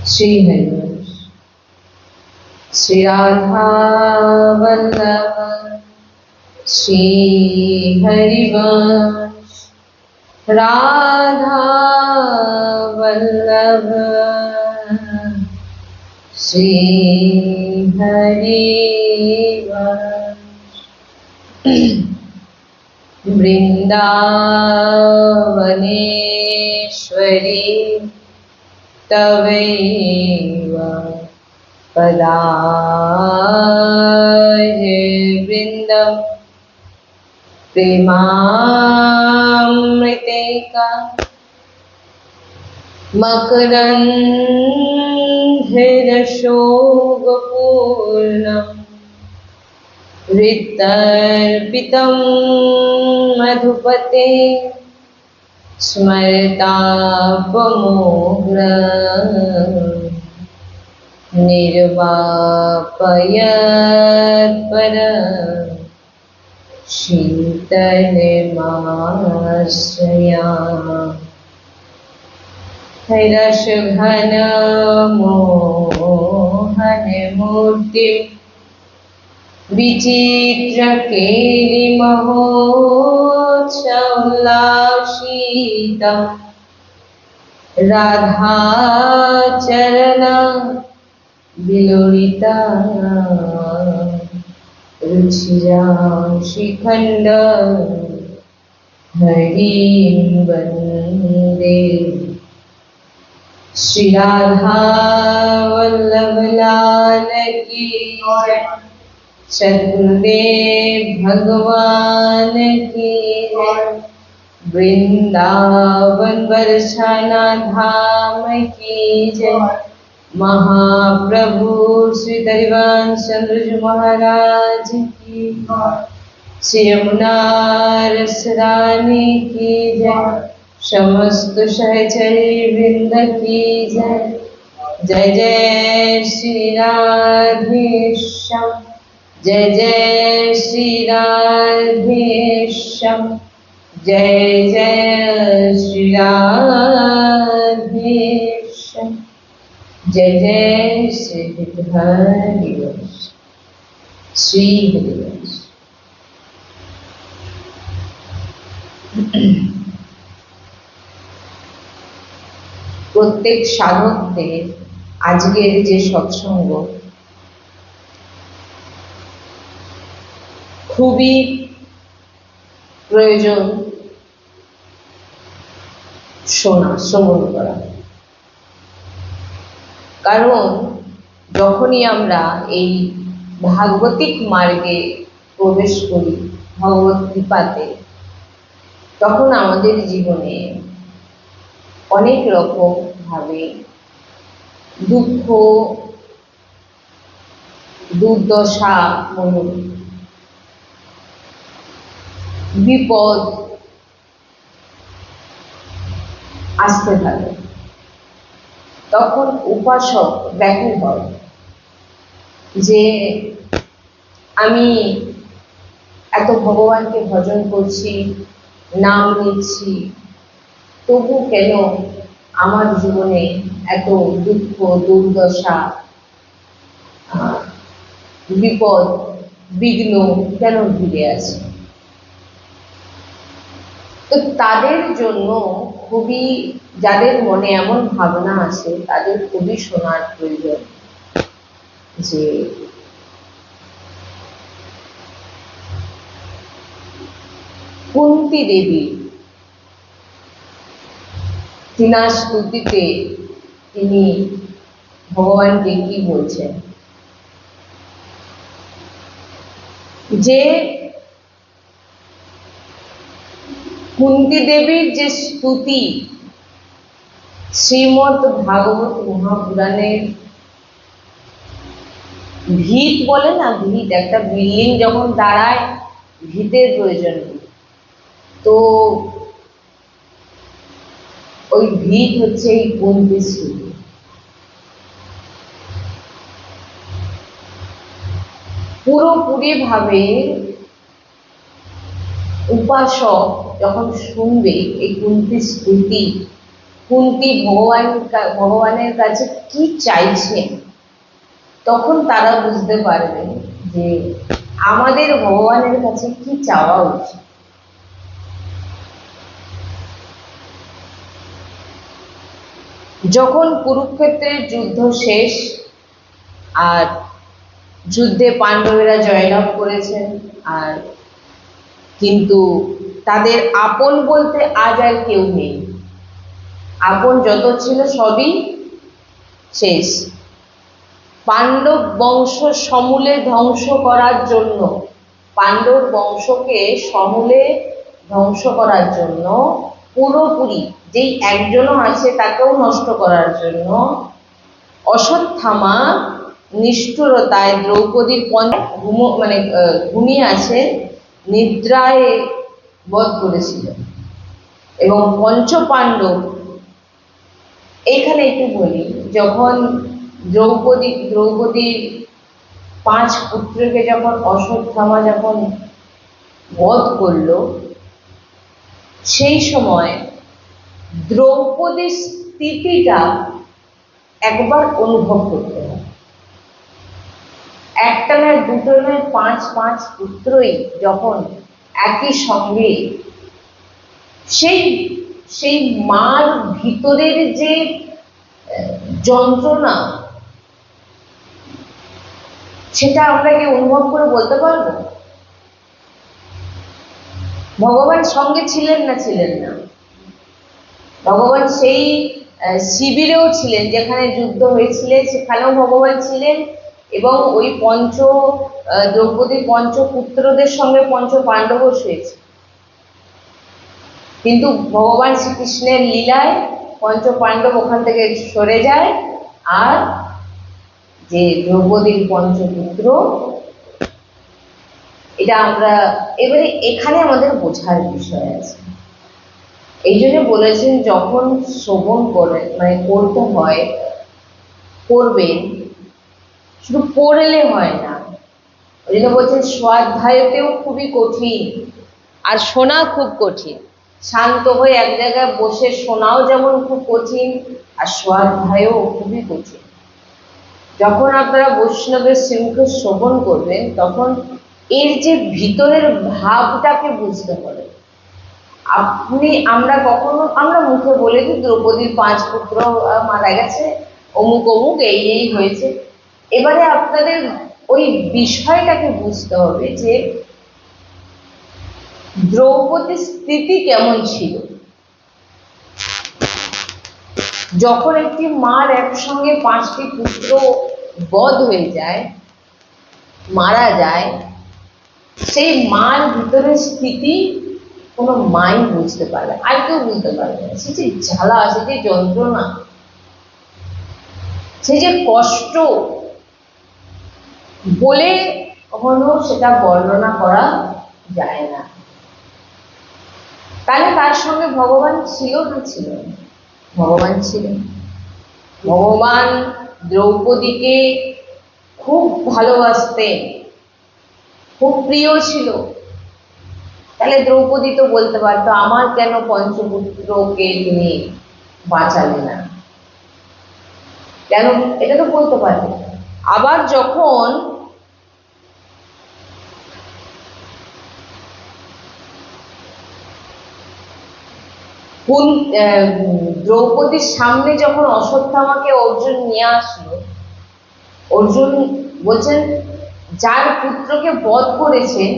श्री हरिवंश। श्री राधा वल्लभ श्री हरिवंश। राधा वल्लभ श्री हरिवंश। वृंदावनेश्वरी तवैव पदाय वृंदं प्रेमामृतेका मकरन्धरशोभपूर्णं हृत्तर्पितं मधुपते स्मरतापमोघ्र निर्वापयत्पर शीतलमाश्रया रसघन मोहनमूर्ति विचित्रकेलिमहोत्सवोल्लासितं राधाचरण विलोलिता रुचिरा शिखंड हरिं वंदे। श्री राधा वल्लभ लाल की जय। सद्गुरुदेव भगवान की जय। वृंदावन बरसाना धाम की जय। महाप्रभु श्री हरिवंश चंद्र महाराज की जय। श्री यमुना रसरानी की जय। समस्त सहचरी वृंद की जय। जय जय श्री राधेश्याम। जय जय श्री राधेश्याम। जय जय श्री राधेश्याम। जय जय श्री हरिवंश। श्री हरिवंश। প্রত্যেক সাধকদের আজকের যে সৎসঙ্গ খুবই প্রয়োজন শ্রবণ করা। কারণ যখনই আমরা এই ভাগবতিক মার্গে প্রবেশ করি ভগবত কৃপাতে, তখন আমাদের জীবনে অনেক রকম ভাবে দুঃখ দুর্দশা বলুন, বিপদ আসতে থাকে। তখন উপাসক ব্যাকুল হয় যে আমি এত ভগবানকে ভজন করছি, নাম নিচ্ছি, তবু কেন আমার জীবনে এত দুঃখ দুর্দশা বিপদ বিঘ্ন কেন ঘিরে আছে? তো তাদের জন্য খুবই, যাদের মনে এমন ভাবনা আছে তাদের খুবই শোনার প্রয়োজন যে কুন্তী দেবী তিনার স্তুতিতে তিনি ভগবানকে কি বলছেন, যে কুন্তী দেবীর যে স্তুতি শ্রীমদ্ ভাগবত মহাপুরাণের ভিত বলে না, ভিত, একটা বিল্ডিং যখন দাঁড়ায় ভিতের প্রয়োজন, তো ওই ভিত হচ্ছে এই কুন্তী স্তুতি। পুরোপুরি ভাবে উপাসক যখন শুনবে এই কুন্তী স্তুতি, কুন্তী ভগবানের কাছে কি চাইছেন, তখন তারা বুঝতে পারবে যে আমাদের ভগবানের কাছে কি চাওয়া উচিত। যখন কুরুক্ষেত্রের যুদ্ধ শেষ আর যুদ্ধে পাণ্ডবেরা জয়লাভ করেছেন, আর কিন্তু তাদের আপন বলতে আজ আর কেউ নেই, আপন যত ছিল সবই শেষ। পাণ্ডব বংশ সমূলে ধ্বংস করার জন্য, পাণ্ডব বংশকে সমূলে ধ্বংস করার জন্য, পুরোপুরি যেই একজনও আছে তাকেও নষ্ট করার জন্য অশ্বত্থামা নিষ্ঠুরতায় দ্রৌপদীর ঘুমিয়ে আছে, নিদ্রায় বধ করেছিল। এবং পঞ্চপাণ্ডব, এখানে একটু বলি, যখন দ্রৌপদীর 5 পুত্রকে যখন অশ্বত্থামা যখন বধ করলো, সেই সময় দ্রৌপদীর স্থিতিটা একবার অনুভব করতে হয়। একটা নয়, দুটো নয়, 5 পুত্রই যখন একই সঙ্গে সেই মার ভিতরের যে যন্ত্রণা, সেটা আমরা কি অনুভব করে বলতে পারবো? ভগবান সঙ্গে ছিলেন না? ছিলেন না। ভগবান সেই শিবিরেও ছিলেন, যেখানে যুদ্ধ হয়েছিল সেখানেও ভগবান ছিলেন, এবং ওই দ্রৌপদীর পঞ্চপুত্রদের সঙ্গে পঞ্চ পাণ্ডবও শুয়েছে। কিন্তু ভগবান শ্রীকৃষ্ণের লীলায় পঞ্চ পাণ্ডব ওখান থেকে সরে যায়, আর যে দ্রৌপদীর পঞ্চপুত্র, এটা আমরা এবারে এখানে আমাদের বোঝার বিষয় আছে। এই জন্য বলেছেন যখন শ্রবণ করতে হয়, করবেন, শুধু পড়লে হয় না। ওই জন্য বলছেন স্বাধ্যায়তেও খুবই কঠিন, আর শোনা খুব কঠিন। শান্ত হয়ে এক জায়গায় বসে শোনাও যেমন খুব কঠিন, আর স্বাধ্যায়ও খুবই কঠিন। যখন আপনারা বৈষ্ণবের শৃঙ্খ শ্রবণ করবেন, তখন এর যে ভিতরের ভাবটাকে বুঝতে হবে। আমরা মুখে বলে দিই দ্রৌপদীর 5 পুত্র মারা গেছে, অমুক অমুক এই হয়েছে। এবারে আপনাদের ওই বিষয়টাকে বুঝতে হবে যে দ্রৌপদীর স্থিতি কেমন ছিল। যখন একটি মার একসঙ্গে 5টি পুত্র বধ হয়ে যায়, মারা যায়, সেই মার ভিতরের স্থিতি কোনো মাই বুঝতে পারবে, আর কেউ বুঝতে পারবে না। সে যে জ্বালা, সে যে যন্ত্রণা, সে যে কষ্ট, বলে কখনো সেটা বর্ণনা করা যায় না। তাহলে তার সঙ্গে ভগবান ছিল না? ছিল না। ভগবান ছিলেন। ভগবান দ্রৌপদীকে খুব ভালোবাসতেন, খুব প্রিয় ছিল। তাহলে দ্রৌপদী তো বলতে পারতো, আমার কেন পঞ্চপুত্রকে তিনি বাঁচালেন না, কেন? এটা তো বলতে পারবে। আবার যখন দ্রৌপদীর সামনে যখন অশ্বত্থামাকে অর্জুন নিয়ে আসলো, অর্জুন বলছেন যার পুত্রকে বধ করেছেন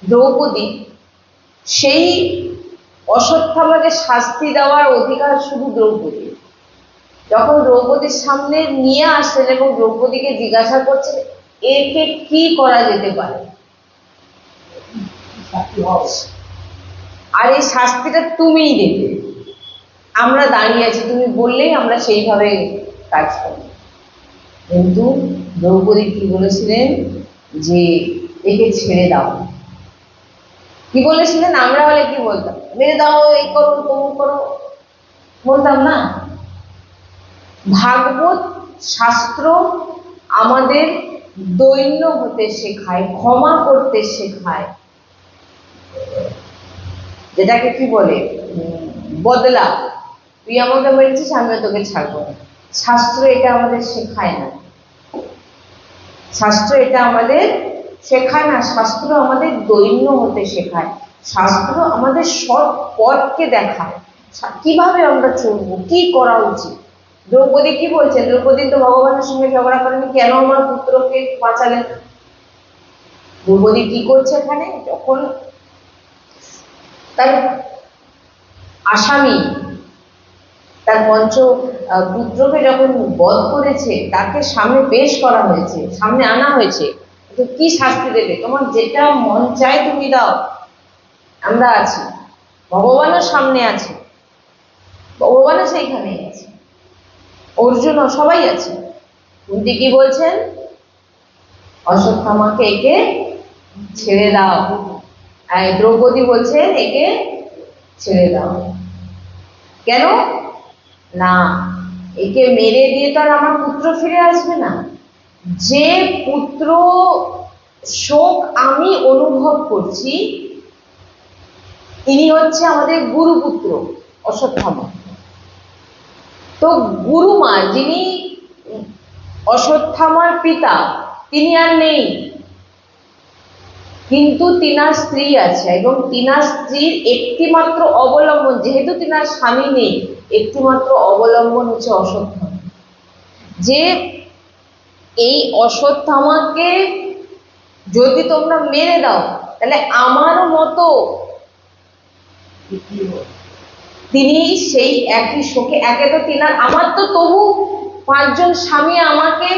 দ্রৌপদী, সেই অশ্বত্থামাকে শাস্তি দেওয়ার অধিকার শুধু দ্রৌপদী। যখন দ্রৌপদীর সামনে নিয়ে আসলেন এবং দ্রৌপদীকে জিজ্ঞাসা করছেন একে কি করা যেতে পারে, আর এই শাস্তিটা তুমিই দেবে, আমরা দাঁড়িয়ে আছি, তুমি বললেই আমরা সেইভাবে কাজ করি। কিন্তু দ্রৌপদী কি বলেছিলেন যে একে ছেড়ে দাও। কি বলেছিলেন? আমরা হলে কি বলতাম? মেরে দাও, এই করো, তমুক করো, বলতাম না? ভাগবত শাস্ত্র আমাদের দৈন্য হতে শেখায়, ক্ষমা করতে শেখায়, যেটাকে কি বলে, বদলা। তুই আমাকে মেরেছিস, আমিও তোকে ছাড়বো না। শাস্ত্র এটা আমাদের শেখায় না, শাস্ত্র এটা আমাদের শেখায় না। শাস্ত্র আমাদের দৈন্য হতে শেখায়, শাস্ত্র আমাদের সৎ পথকে দেখায়, কিভাবে আমরা চলবো, কি করা উচিত। দ্রৌপদী কি বলছেন? দ্রৌপদী তো ভগবানের সঙ্গে ঝগড়া করেনি, কেন আমার পুত্রকে বাঁচালেন? দ্রৌপদী কি করছে এখানে? যখন তার আসামি, তার পুত্রকে যখন বধ করেছে, তাকে সামনে পেশ করা হয়েছে, সামনে আনা হয়েছে, তো কি শাস্তি দেবে? তোমার যেটা মন চায় তুমি দাও, আমরা আছি, ভগবানও সামনে আছে, ভগবানও সেইখানেই আছে, অর্জুনও, সবাই আছে। কুন্তি কি বলছেন? অশ্বত্থামাকে একে ছেড়ে দাও। দ্রৌপদী বলছেন একে ছেড়ে দাও। কেন? না, একে মেরে দিয়ে তো আর আমার পুত্র ফিরে আসবে না। যে পুত্র শোক আমি অনুভব করছি, ইনি হচ্ছে আমাদের গুরুপুত্র অশ্বত্থামা। তো গুরুমা, যিনি অশ্বত্থামার পিতা, তিনি আর নেই, কিন্তু তিনার স্ত্রী আছে, এবং তিনার স্ত্রীর একটিমাত্র অবলম্বন, যেহেতু তিনার স্বামী নেই, একটিমাত্র অবলম্বন হচ্ছে অশ্বত্থামা। যে এই অশ্বত্থামাকে যদি তোমরা মেরে দাও, তাহলে আমার মতো তিনি সেই একই শোকে, একে তো তিনার, আমার তো তবু 5 জন স্বামী আমাকে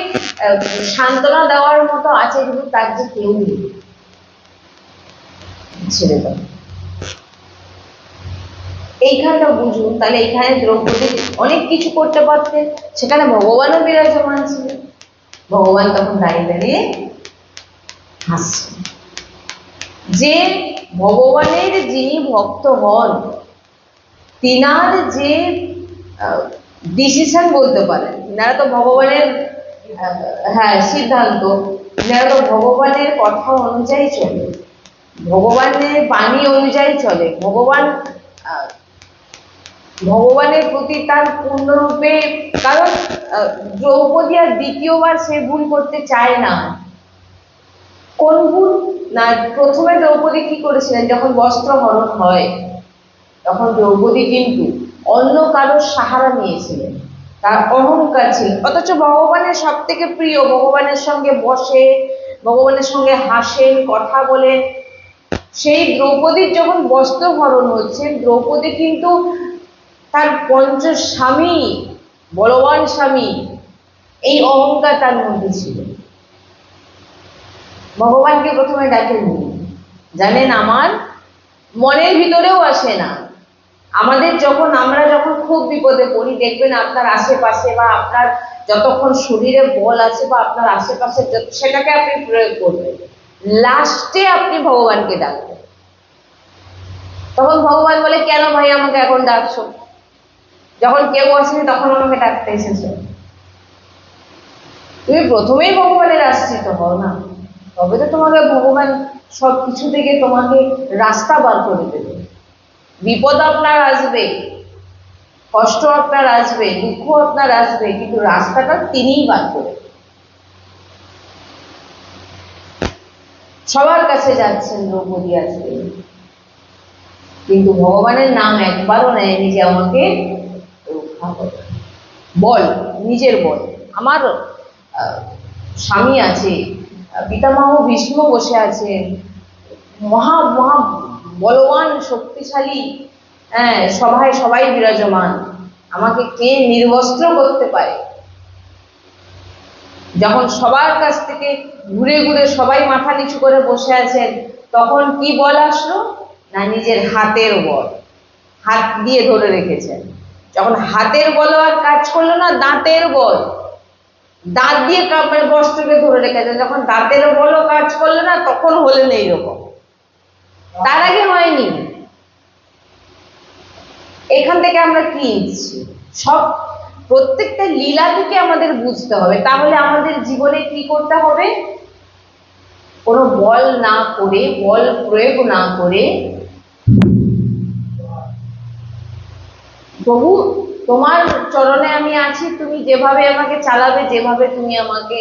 সান্ত্বনা দেওয়ার মতো আছে, কিন্তু তার যে কেউ নেই, ছেড়ে দাও। এইখানটা বুঝুন। তাহলে এইখানে দ্রৌপদী অনেক কিছু করতে পারতেন, সেখানে ভগবানও বিরাজমান ছিলেন। ভগবান তখন দাঁড়িয়ে দাঁড়িয়ে হাসছেন। যে ভগবানের যিনি ভক্ত হন, তিনার যে ডিসিশন বলতে পারেন, তিনারা তো ভগবানের সিদ্ধান্ত, তিনারা তো ভগবানের কথা অনুযায়ী চলে, ভগবানের বাণী অনুযায়ী চলে, ভগবানের প্রতি তার পূর্ণরূপে, কারণ দ্রৌপদী আর দ্বিতীয়বার সে ভুল করতে চায় না। কোন ভুল? না, প্রথমে দ্রৌপদী কি করেছিলেন, যখন বস্ত্র হরণ হয় তখন দ্রৌপদী কিন্তু অন্য কারোর সাহারা নিয়েছিলেন, তার অহংকার ছিল। অথচ ভগবানের সব থেকে প্রিয়, ভগবানের সঙ্গে বসে, ভগবানের সঙ্গে হাসেন, কথা বলেন, সেই দ্রৌপদীর যখন বস্ত্র হরণ হচ্ছে, দ্রৌপদী কিন্তু তার স্বামী, বলবান স্বামী, এই অহংকার তার মধ্যে ছিল। ভগবানকে প্রথমে ডাকেননি, জানেন আমার মনের ভিতরেও আসে না। আমরা যখন খুব বিপদে পড়ি, দেখবেন আপনার আশেপাশে বা আপনার যতক্ষণ শরীরে বল আছে বা আপনার আশেপাশে, সেটাকে আপনি প্রয়োগ করবেন, লাস্টে আপনি ভগবানকে ডাকবেন। তখন ভগবান বলে, কেন ভাই আমাকে এখন ডাকছো? যখন কেউ আসেনি তখন আমাকে ডাকতে এসেছো। তুমি প্রথমেই ভগবানের আশ্রিত হও না, তবে তো তোমাকে ভগবান সব কিছু থেকে তোমাকে রাস্তা বার করে দেবে। বিপদ আপনার আসবে, কষ্ট আপনার আসবে, দুঃখ আপনার আসবে, কিন্তু রাস্তাটা তিনিই বার করে। সবার কাছে যাচ্ছেন দ্রৌপদী আজকে, কিন্তু ভগবানের নাম একবারও নেয়নি যে আমাকে রক্ষা করে। বল, নিজের বল, আমার স্বামী আছে, পিতামহ ভীষ্ম বসে আছে, মহা মহা বলবান শক্তিশালী, সভায় সবাই বিরাজমান, আমাকে কে নির্বস্ত্র করতে পারে? যখন সবার কাছ থেকে ঘুরে ঘুরে সবাই মাথা নিচু করে বসে আছেন, তখন কি বল আসলো? না, নিজের হাতের বল, হাত দিয়ে ধরে রেখেছেন। যখন হাতের বল আর কাজ করলো না, দাঁতের বল, দাঁত দিয়ে বস্ত্রকে ধরে রেখেছেন। যখন দাঁতের বলও কাজ করলো না, তখন হলেন এইরকম, তার আগে হয়নি। এখান থেকে আমরা কি নিচ্ছি? প্রত্যেকটা লীলা থেকে আমাদের বুঝতে হবে। তাহলে আমাদের জীবনে কি করতে হবে? কোনো বল না করে, বল প্রয়োগ না করে, প্রভু তোমার চরণে আমি আছি, তুমি যেভাবে আমাকে চালাবে, যেভাবে তুমি আমাকে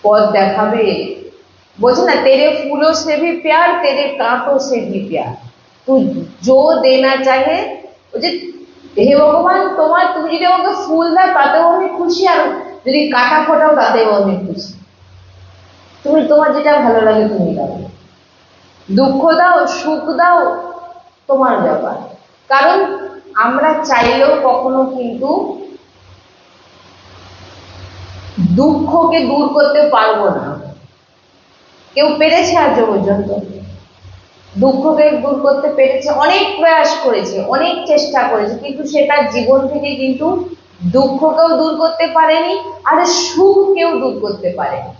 পথ দেখাবে। বলছে না, তেরে ফুলো সে ভি প্যার, তেরে কাঁটো সে ভি প্যার, তুই জো দেনা চাহে। বলছে হে ভগবান, তুমি যদি আমাকে ফুল দাও তাতেও আমি খুশি, আর যদি কাটা ফোটাও তাতেও আমি খুশি। তুমি তোমার যেটা ভালো লাগে তুমি দাও, দুঃখ দাও সুখ দাও, তোমার ব্যাপার। কারণ আমরা চাইলেও কখনো কিন্তু দুঃখকে দূর করতে পারবো না। কেউ পেরেছে আজ পর্যন্ত? দুঃখকে দূর করতে পেরেছে? অনেক প্রয়াস করেছে, অনেক চেষ্টা করেছে, কিন্তু সে তার জীবন থেকে কিন্তু দুঃখকেও দূর করতে পারেনি, আর সুখকেও দূর করতে পারেনি।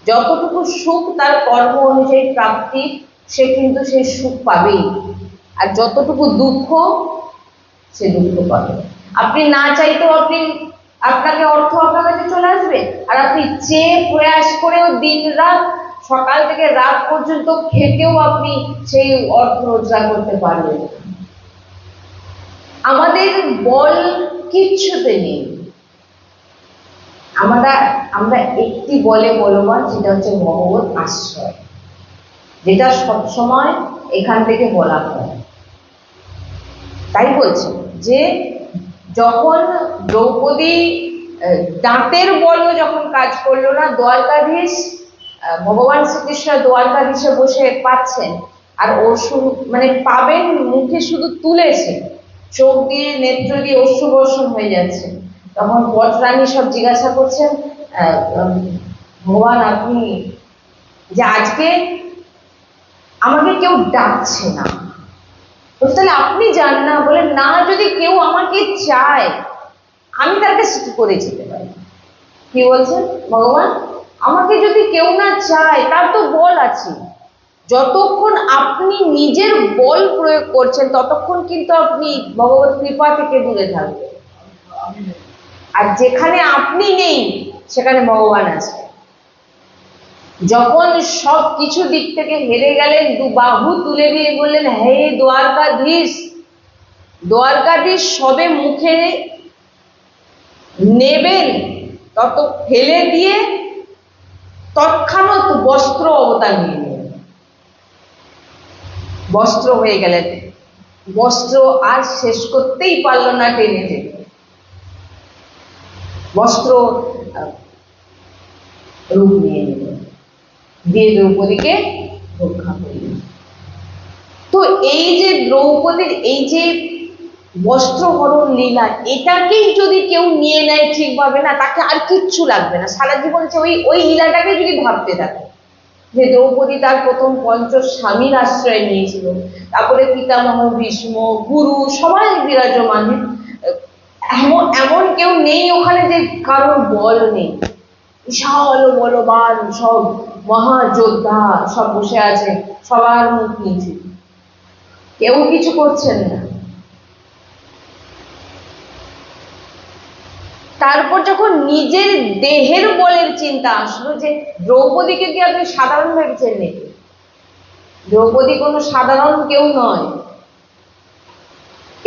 যতটুকু সুখ তার কর্ম অনুযায়ী প্রাপ্তি, সে কিন্তু সেই সুখ পাবেই, আর যতটুকু দুঃখ সে দুঃখ পাবে। আপনি না চাইতেও আপনাকে অর্থ আপনার কাছে চলে আসবে, আর আপনি চেয়ে প্রয়াস করেও দিন রাত, সকাল থেকে রাত পর্যন্ত খেটেও আপনি সেই অর্থ রোজগার করতে পারবেন। আমাদের বল কিচ্ছুতে নেই, আমরা একটি বলে বলবান, সেটা হচ্ছে ভগবত আশ্রয়, যেটা সবসময় এখান থেকে বলা হয়। তাই বলছে যে যখন দ্রৌপদী দাঁতের বলও যখন কাজ করলো না, দ্বারকাধীশ ভগবান শ্রীকৃষ্ণ দ্বারকাধীশে বসে পাচ্ছেন, আর অশ্রু মানে পাবেন মুখে শুধু তুলেছে, চোখ দিয়ে নেত্র দিয়ে অশ্রু বর্ষণ হয়ে যাচ্ছে, তখন পটরানী সব জিজ্ঞাসা করছেন ভগবান আপনি যে আজকে আমাকে কেউ ডাকছে না, তাহলে আপনি যান না। বলে না, যদি কেউ আমাকে চায় আমি তার কাছে কি করে যেতে পারি? কি বলছেন ভগবান? আমাকে যদি কেউ না চায়, তার তো বল আছে। যতক্ষণ আপনি নিজের বল প্রয়োগ করছেন ততক্ষণ কিন্তু আপনি ভগবত কৃপা থেকে দূরে থাকবেন, আর যেখানে আপনি নেই সেখানে ভগবান আছে। যখন সব কিছু দিক থেকে হেরে গেলেন, দু বাহু তুলে দিয়ে বললেন হে দ্বারকাধীশ, দ্বারকাধীশ সবে মুখে নেবেন তত ফেলে দিয়ে তৎক্ষণাৎ বস্ত্র অবতার নিয়ে নিলেন, বস্ত্র হয়ে গেলেন। বস্ত্র আর শেষ করতেই পারল না, টেনে টেনে বস্ত্র রূপ নিয়ে নিলেন, দিয়ে দ্রৌপদীকে রক্ষা করলেন। তো এই যে দ্রৌপদীর এই যে বস্ত্রহরণ লীলা, এটাকেই যদি কেউ নিয়ে নেয় ঠিকভাবে, না তাকে আর কিচ্ছু লাগবে না সারা জীবন। ওই লীলাটাকে যদি ভাবতে থাকে যে দ্রৌপদী তার প্রথম স্বামীর আশ্রয় নিয়েছিল, তারপরে পিতামহ ভীষ্ম, গুরু সবাই বিরাজমান, এমন কেউ নেই ওখানে যে কারোর বল নেই, বিশাল বলবান সব মহাযোদ্ধা সব বসে আছে, সবার মুখ নিচে, কেউ কিছু করছেন না। তারপর যখন নিজের দেহের বলের চিন্তা আসলো, যে দ্রৌপদীকে কি আপনি সাধারণ ভেবেছেন নাকি? দ্রৌপদী কোনো সাধারণ কেউ নয়।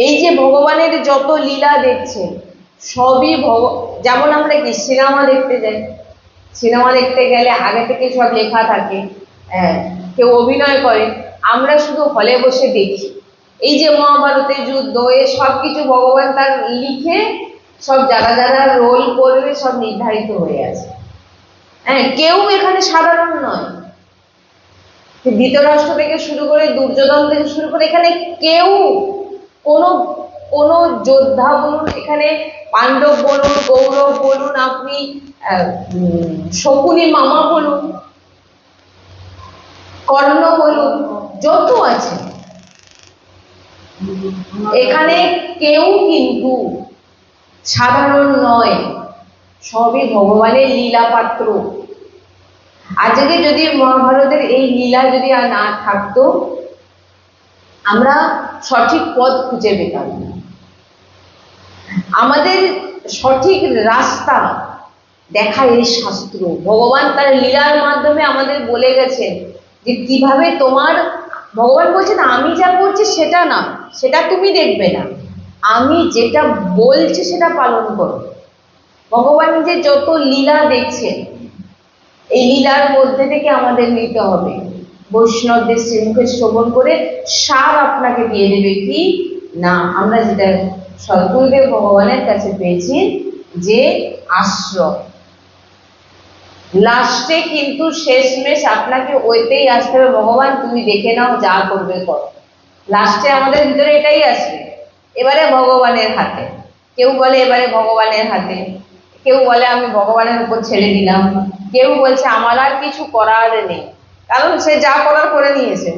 এই যে ভগবানের যত লীলা দেখছেন সবই যেমন আমরা কি সিনেমা দেখতে যাই, সিনেমা দেখতে গেলে আগে থেকে সব লেখা থাকে, কেউ অভিনয় করে, আমরা শুধু হলে বসে দেখি। এই যে মহাভারতের যুদ্ধ, এ সব কিছু ভগবান তার লিখে সব যারা যারা রোল করবে সব নির্ধারিত হয়ে আছে। কেউ এখানে সাধারণ নয়। ধৃতরাষ্ট্র থেকে শুরু করে দুর্যোধন থেকে শুরু করে এখানে কেউ কোনো যোদ্ধা বলুন, এখানে পাণ্ডব বলুন, কৌরব বলুন, আপনি শকুনি মামা বলুন, কর্ণ বলুন, যত আছে এখানে কেউ কিন্তু সাধারণ নয়, সবই ভগবানের লীলা পাত্র। আজকে যদি মহাভারতের এই লীলা যদি আর না থাকতো, আমরা সঠিক পথ খুঁজে পেতাম না। আমাদের সঠিক রাস্তা দেখায় এই শাস্ত্র। ভগবান তার লীলার মাধ্যমে আমাদের বলে গেছেন যে কিভাবে ভগবান বলছেন আমি যা করছি সেটা না, সেটা তুমি দেখবে না, আমি যেটা বলছি সেটা পালন করো। ভগবান যে যত লীলা দেখছেন, এই লীলার মধ্যে থেকে আমাদের নিতে হবে। বৈষ্ণবদের শ্রীমুখে শ্রবণ করে সার আপনাকে দিয়ে দেবে কি না, আমরা যেটা সদ্গুরুদেব ভগবানের কাছে পেয়েছি যে আশ্রয়। লাস্টে কিন্তু শেষমেশ আপনাকে ওইতেই আসতে হবে, ভগবান তুমি দেখে নাও, যা করবে করো। লাস্টে আমাদের ভিতরে এটাই আসবে, এবারে ভগবানের হাতে। কেউ বলে এবারে ভগবানের হাতে, কেউ বলে আমি ভগবানের উপর ছেড়ে দিলাম, কেউ বলছে আমার আর কিছু করার নেই, কারণ সে যা করার করে নিয়েছে।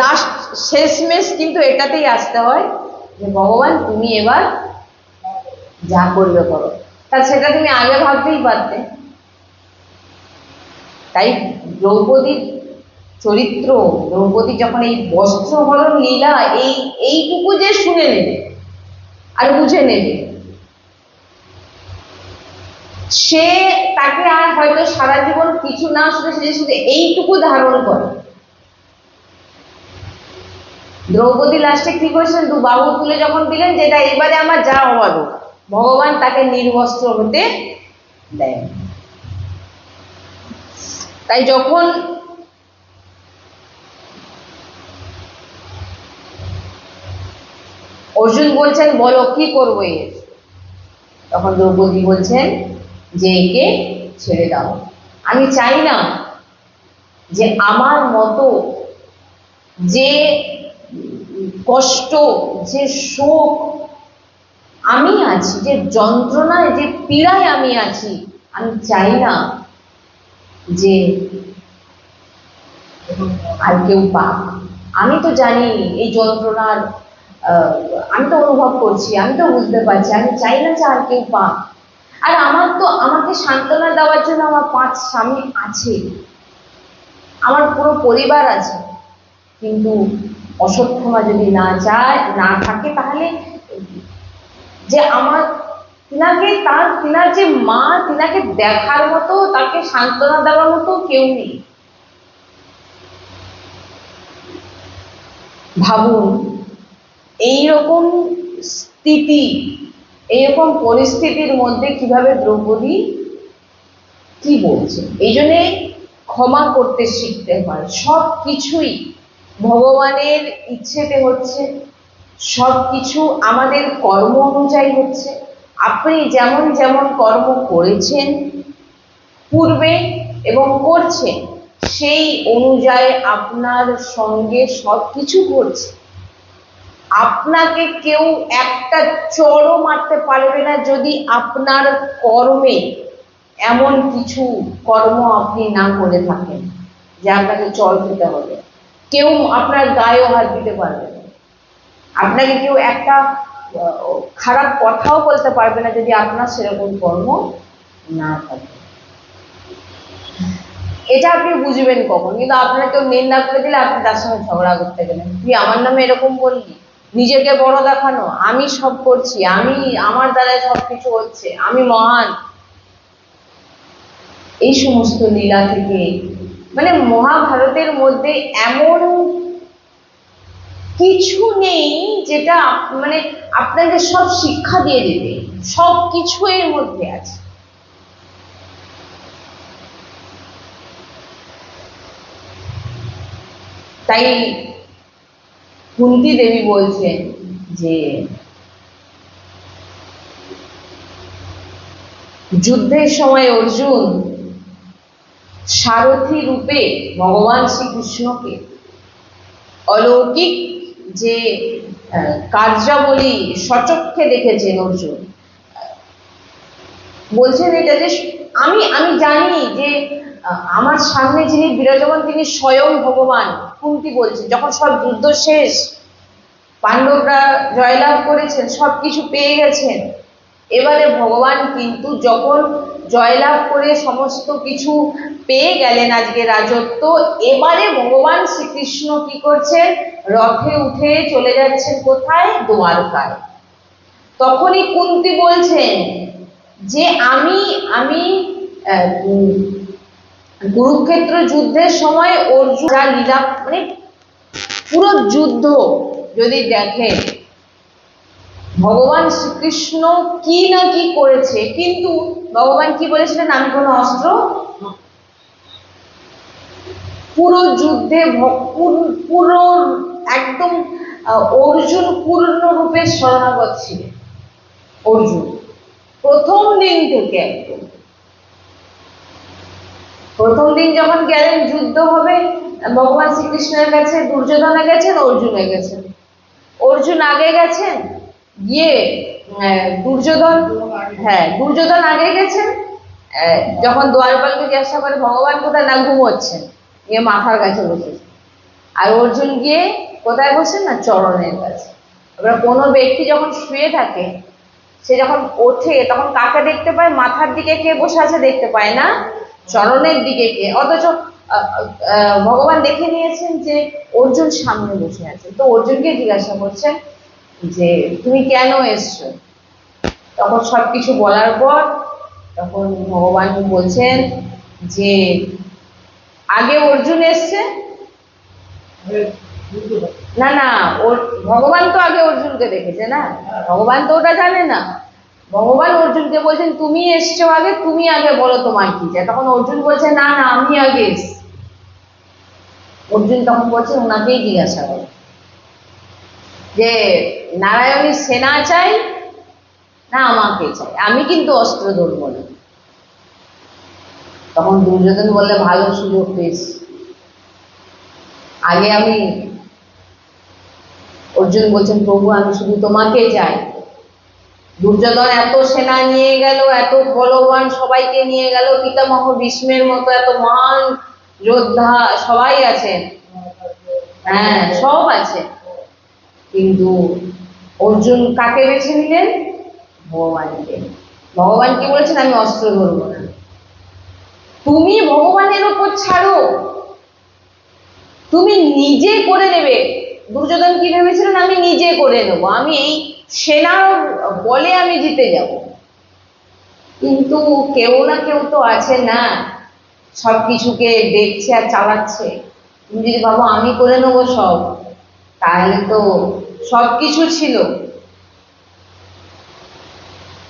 লাস্ট শেষমেশ কিন্তু এটাতেই আসতে হয় যে ভগবান তুমি এবার যা করবে করো। তা সেটা তুমি আগে ভাবতেই পারতে। তাই দ্রৌপদীর চরিত্র, দ্রৌপদী যখন এই বস্ত্রহরণ লীলা এইটুকু যে শুনে নেবে আর বুঝে নেবে, সে তাকে আর হয়তো সারা জীবন কিছু না শুনে সে শুধু এইটুকু ধারণ করে। দ্রৌপদী লাস্টে কি করেছিলেন, দু বাহু তুলে যখন দিলেন যেটা এবারে আমার যা হওয়ার, ভগবান তাকে নির্বস্ত্র হতে দেয়। তাই যখন অর্জুন বলছেন বলো কি করবো এর, তখন দ্রৌপদী বলছেন যে একে ছেড়ে দাও। আমি চাই না যে আমার মতো যে কষ্ট, যে শোক আমি আছি, যে যন্ত্রণায় যে পীড়ায় আমি আছি, আমি চাই না যে আর কেউ পাক। আমি তো জানি এই যন্ত্রণার, আমি তো অনুভব করছি, আমি তো বুঝতে পারছি, আমি চাই না যে আর কেউ পাক। আর আমার তো আমাকে সান্ত্বনা দেওয়ার জন্য আমার 5 স্বামী আছে, আমার পুরো পরিবার আছে, কিন্তু অশ্বত্থামা যদি না চায়, না থাকে, তাহলে যে আমার তিনার যে মা, তিনাকে দেখার মতো, তাকে সান্ত্বনা দেওয়ার মতো কেউ নেই। ভাবুন এইরকম স্থিতি, এইরকম পরিস্থিতির মধ্যে কিভাবে দ্রৌপদী কি বলছে। এই জন্যে ক্ষমা করতে শিখতে হয়। সব কিছুই ভগবানের ইচ্ছেতে হচ্ছে, সব কিছু আমাদের কর্ম অনুযায়ী হচ্ছে। আপনি যেমন যেমন কর্ম করেছেন পূর্বে এবং করছেন, সেই অনুযায়ী আপনার সঙ্গে সব কিছু ঘটছে। আপনাকে কেউ একটা চড়ও মারতে পারবে না যদি আপনার কর্মে এমন কিছু কর্ম আপনি না করে থাকেন যে আপনাকে চড় খেতে হবে। কেউ আপনার গায়েও হাত দিতে পারবে না, আপনাকে কেউ একটা খারাপ কথাও বলতে পারবে না যদি আপনার সেরকম কর্ম না থাকে। এটা আপনি বুঝবেন কখন, কিন্তু আপনার কেউ নিন্দা করে দিলে আপনি তার সঙ্গে ঝগড়া করতে গেলেন, তুই আমার নামে এরকম বললি, নিজেকে বড় দেখানো, আমি সব করছি, আমার দ্বারা সবকিছু হচ্ছে, আমি মহান। এই সমস্ত লীলা থেকে মানে মহাভারতের মধ্যে এমন কিছু নেই যেটা মানে আপনাকে সব শিক্ষা দিয়ে দেবে, সব কিছু এর মধ্যে আছে। তাই কুন্তী দেবী বলছেন যে যুদ্ধের সময় অর্জুন সারথী রূপে ভগবান শ্রীকৃষ্ণকে অলৌকিক যে কার্যাবলী সচক্ষে দেখেছেন অর্জুন। বলছেন এটা যে আমি জানি যে আমার সামনে যিনি বিরাজমান তিনি স্বয়ং ভগবান। কুন্তী বলছেন যখন সব যুদ্ধ শেষ, পাণ্ডবরা জয়লাভ করেছেন, সবকিছু পেয়ে গেছেন, এবারে ভগবান কিন্তু যখন জয়লাভ করে সমস্ত কিছু পেয়ে গেলেন, আজকে রাজত্ব, এবারে ভগবান শ্রীকৃষ্ণ কি করছেন, রথে উঠে চলে যাচ্ছেন কোথায়, দ্বারকায়। তখনই কুন্তী বলছেন যে আমি কুরুক্ষেত্র যুদ্ধের সময় অর্জুন লীলা মানে পুরো যুদ্ধ যদি দেখেন ভগবান শ্রীকৃষ্ণ কি না কি করেছে, কিন্তু ভগবান কি বলেছিলেন, আমি কোনো অস্ত্র, পুরো যুদ্ধে পুরো একদম অর্জুন পূর্ণরূপে শরণাগত ছিলেন। অর্জুন প্রথম দিন থেকে একদম প্রথম দিন যখন গেলেন যুদ্ধ হবে, ভগবান শ্রীকৃষ্ণের কাছে দুর্যোধনে গেছেন, অর্জুনে গেছেন। অর্জুন আগে গেছেন, গিয়ে দুর্যোধন, হ্যাঁ দুর্যোধন আগে গেছেন। যখন দ্বারপালকে জিজ্ঞাসা করে ভগবান কোথায়, না ঘুমোচ্ছেন, গিয়ে মাথার কাছে বসেছেন। আর অর্জুন গিয়ে কোথায় বসেন, না চরণের কাছে। এবার কোনো ব্যক্তি যখন শুয়ে থাকে, সে যখন ওঠে তখন কাকে দেখতে পায়, মাথার দিকে কে বসে আছে দেখতে পায় না, চরণের দিকে কে। অথচ ভগবান দেখে নিয়েছেন যে অর্জুন সামনে বসে আছে, তো অর্জুনকে জিজ্ঞাসা করছেন যে তুমি কেন এসছো। তখন সবকিছু বলার পর তখন ভগবান বলছেন যে আগে অর্জুন এসছে, না না ওর ভগবান তো আগে অর্জুনকে দেখেছে না, ভগবান তো ওটা জানে না। ভগবান অর্জুনকে বলছেন তুমি এসছো আগে, তুমি আগে বলো তোমার কি চাই। তখন অর্জুন বলছে না না আমি আগে এসছি। অর্জুন তখন বলছে ওনাকেই জিজ্ঞাসা করো যে নারায়ণীর সেনা চাই না আমাকে চাই, আমি কিন্তু অস্ত্র ধরবো না। তখন দুর্যোধন বললে ভালো সুযোগ পেয়েছি, আগে আমি। অর্জুন বলছেন প্রভু আমি শুধু তোমাকে চাই। দুর্যোধন এত সেনা নিয়ে গেল, এত বলবান সবাইকে নিয়ে গেল, পিতামহ ভীষ্মের মতো এত মহান যোদ্ধা সবাই আছেন, হ্যাঁ সব আছে, কিন্তু অর্জুন কাকে বেছে নিলেন, ভগবানকে। ভগবান কি বলেছেন, আমি অস্ত্র ধরবো না। তুমি ভগবানের ওপর ছাড়ো, তুমি নিজে করে নেবে। দুর্যোধন কি ভেবেছিলেন, আমি নিজে করে নেবো, আমি এই সেনার বলে আমি জিতে যাব। কিন্তু কেউ না কেউ তো আছে না সবকিছুকে দেখছে আর চালাচ্ছে। তুমি যদি ভাবো আমি করে নেবো সব, তাহলে তো সবকিছু ছিল,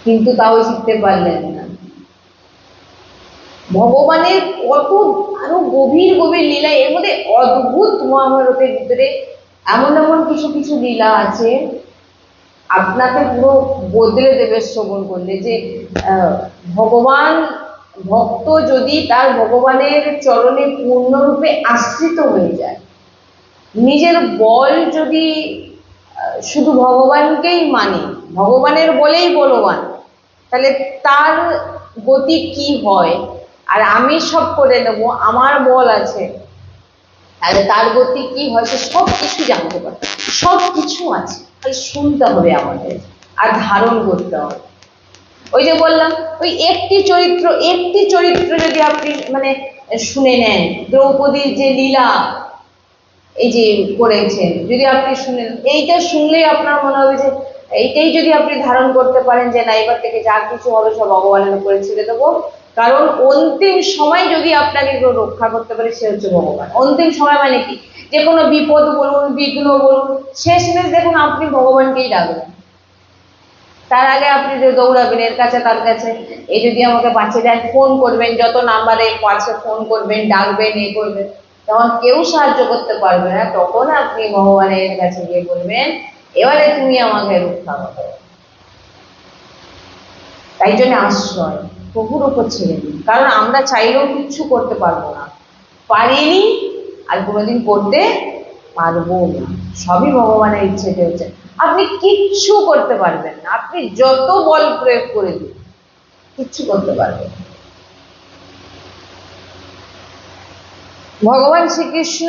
কিন্তু তাও শিখতে পারলেন না। ভগবানের কত আরো গভীর গভীর লীলা, এর মধ্যে অদ্ভুত মহাভারতের ভিতরে এমন এমন কিছু কিছু লীলা আছে আপনাকে পুরো বদলে দেবে শ্রবণ করলে। যে ভগবান ভক্ত যদি তার ভগবানের চরণে পূর্ণরূপে আশ্রিত হয়ে যায়, নিজের বল যদি শুধু ভগবানকেই মানে, ভগবানের বলেই বলবান, তাহলে তার গতি কি হয়। আর আমি সব করে নেব, আমার বল আছে, তাহলে তার গতি কি হয়, সে সব কিছু জানতে পারে, সব কিছু আছে, খালি শুনতে হবে আমাদের আর ধারণ করতে হবে। ওই যে বললাম, ওই একটি চরিত্র যদি আপনি মানে শুনে নেন, দ্রৌপদীর যে লীলা এই যে করেছেন, যদি আপনি শুনেন, এইটা শুনলেই আপনার মনে হবে যে এইটাই যদি আপনি ধারণ করতে পারেন যে না এবার থেকে যা কিছু হবে সব ভগবানের উপরে ছেড়ে দেবো। কারণ অন্তিম সময় যদি আপনাকে কেউ রক্ষা করতে পারে সে হচ্ছে ভগবান। অন্তিম সময় মানে কি, যে কোনো বিপদ বলুন, বিঘ্ন বলুন, শেষমেশ দেখুন আপনি ভগবানকেই ডাকবেন। তার আগে আপনি যে দৌড়াবেন এর কাছে তার কাছে, এই যদি আমাকে বাঁচিয়ে দেন, ফোন করবেন, যত নাম্বারে পাশে ফোন করবেন, ডাকবেন, এ করবেন, তখন কেউ সাহায্য করতে পারবে না। তখন আপনি ভগবানের কাছে গিয়ে বলবেন এবারে তুমি আমাকে রক্ষা করো। তাই জন্য আশ্রয় প্রভুর উপর ছেড়ে দিন, কারণ আমরা চাইলেও কিচ্ছু করতে পারবো না, পারিনি, আর কোনোদিন করতে পারবো না। সবই ভগবানের ইচ্ছেতে হচ্ছে। আপনি কিচ্ছু করতে পারবেন না, আপনি যত বল প্রয়োগ করে দিন কিচ্ছু করতে পারবেন না। ভগবান শ্রীকৃষ্ণ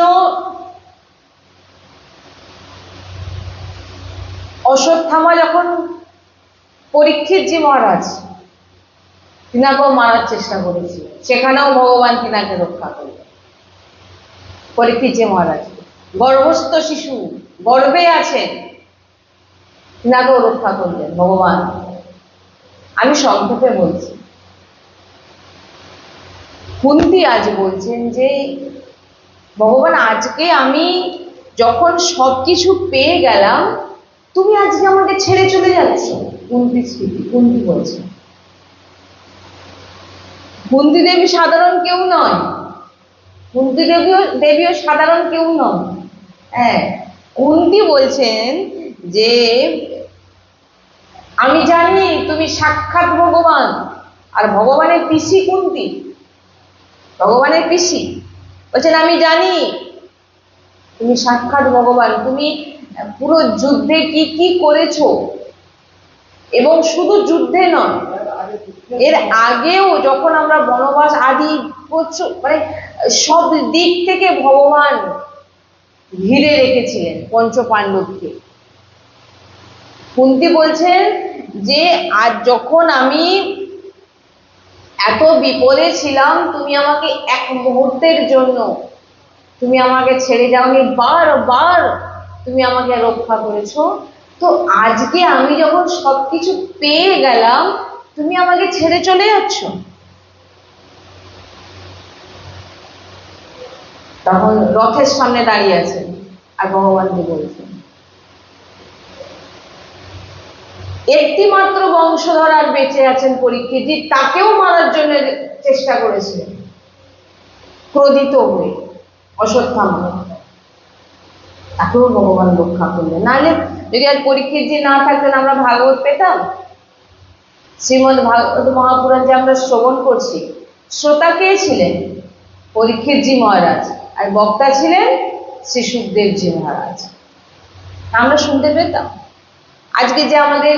অশ্বত্থামা যখন পরীক্ষিত জি মহারাজ তিনাকেও মারার চেষ্টা করেছিল, সেখানেও ভগবান তিনাকে রক্ষা করলেন। পরীক্ষিত জি মহারাজ গর্ভস্থ শিশু, গর্ভে আছেন, তিনাকেও রক্ষা করলেন ভগবান। আমি সংক্ষেপে বলছি, কুন্তী আজ বলছেন যে ভগবান আজকে আমি যখন সবকিছু পেয়ে গেলাম তুমি আজকে আমাকে ছেড়ে চলে যাচ্ছ। কুন্তী স্মৃতি, কুন্তী বলছে। কুন্তী দেবী সাধারণ কেউ নয়, কুন্তী দেবীও সাধারণ কেউ নয়। হ্যাঁ, কুন্তী বলছেন যে আমি জানি তুমি সাক্ষাৎ ভগবান, আর ভগবানের পিসি কুন্তী, ভগবানের পিসি বলছেন আমি জানি তুমি সাক্ষাৎ ভগবান, তুমি পুরো যুদ্ধে কি কি করেছো, এবং শুধু যুদ্ধে নয়, এর আগেও যখন আমরা বনবাস আদি মানে সব দিক থেকে ভগবান ঘিরে রেখেছিলেন পঞ্চপাণ্ডবকে। কুন্তী বলছেন যে আজ যখন আমি এত বিপদে ছিলাম তুমি আমাকে এক মুহূর্তের জন্য তুমি আমাকে ছেড়ে যাওনি, বারবার তুমি আমাকে রক্ষা করেছো। তো আজকে আমি যখন সবকিছু পেয়ে গেলাম তুমি আমাকে ছেড়ে চলে যাচ্ছ। তখন রথের সামনে দাঁড়িয়ে আছেন আর ভগবানকে বলছেন একটি মাত্র বংশধর আর বেঁচে আছেন পরীক্ষিত, তাকেও মারার জন্য চেষ্টা করেছিলেন ক্রোধিত হয়ে অশ্বত্থামা, তাকেও ভগবান রক্ষা করলেন। নাহলে যদি আর পরীক্ষিত না থাকতেন আমরা ভাগবত পেতাম? শ্রীমদ ভাগবত মহাপুরাণ যে আমরা শ্রবণ করছি, শ্রোতা কে ছিলেন? পরীক্ষিতজি মহারাজ, আর বক্তা ছিলেন শ্রী সুখদেবজি মহারাজ। আমরা শুনতে পেতাম। আজকে যে আমাদের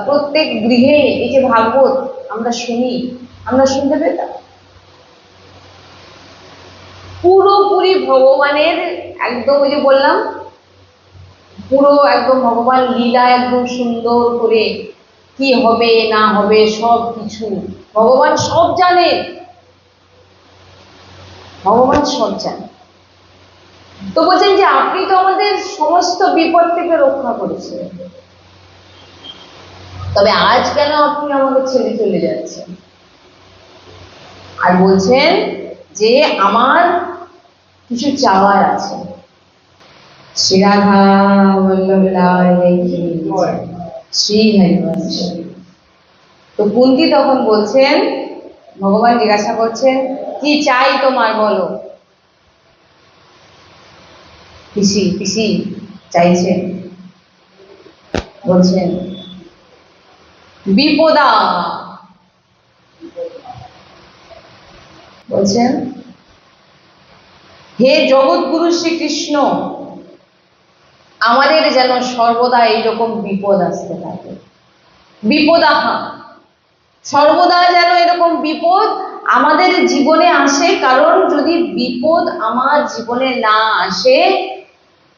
প্রত্যেক গৃহে এই যে ভাগবত আমরা শুনি, আমরা শুনতে পেতাম। পুরোপুরি ভগবানের একদম ওই যে বললাম পুরো একদম ভগবান লীলা একদম সুন্দর করে কি হবে না হবে সব কিছু ভগবান সব জানেন, ভগবান সব জানেন। তো বলছেন যে আপনি তো আমাদের সমস্ত বিপদ থেকে রক্ষা করেছিলেন, তবে আজ কেন আপনি আমাকে ছেড়ে চলে যাচ্ছেন? আর বলছেন যে আমার কিছু চাওয়ার আছে। শ্রী রাধা বল্লভ লাল কি জয়, শ্রী হরিবংশ। তো কুন্তী তখন বলছেন, ভগবান জিজ্ঞাসা করছেন কি চাই তোমার বলো। পিসি পিসি চাইছেন, বলছেন বিপদা, বলছেন হে জগৎগুরু শ্রীকৃষ্ণ আমাদের যেন সর্বদা এইরকম বিপদ আসতে থাকে, বিপদাহা, সর্বদা যেন এরকম বিপদ আমাদের জীবনে আসে। কারণ যদি বিপদ আমার জীবনে না আসে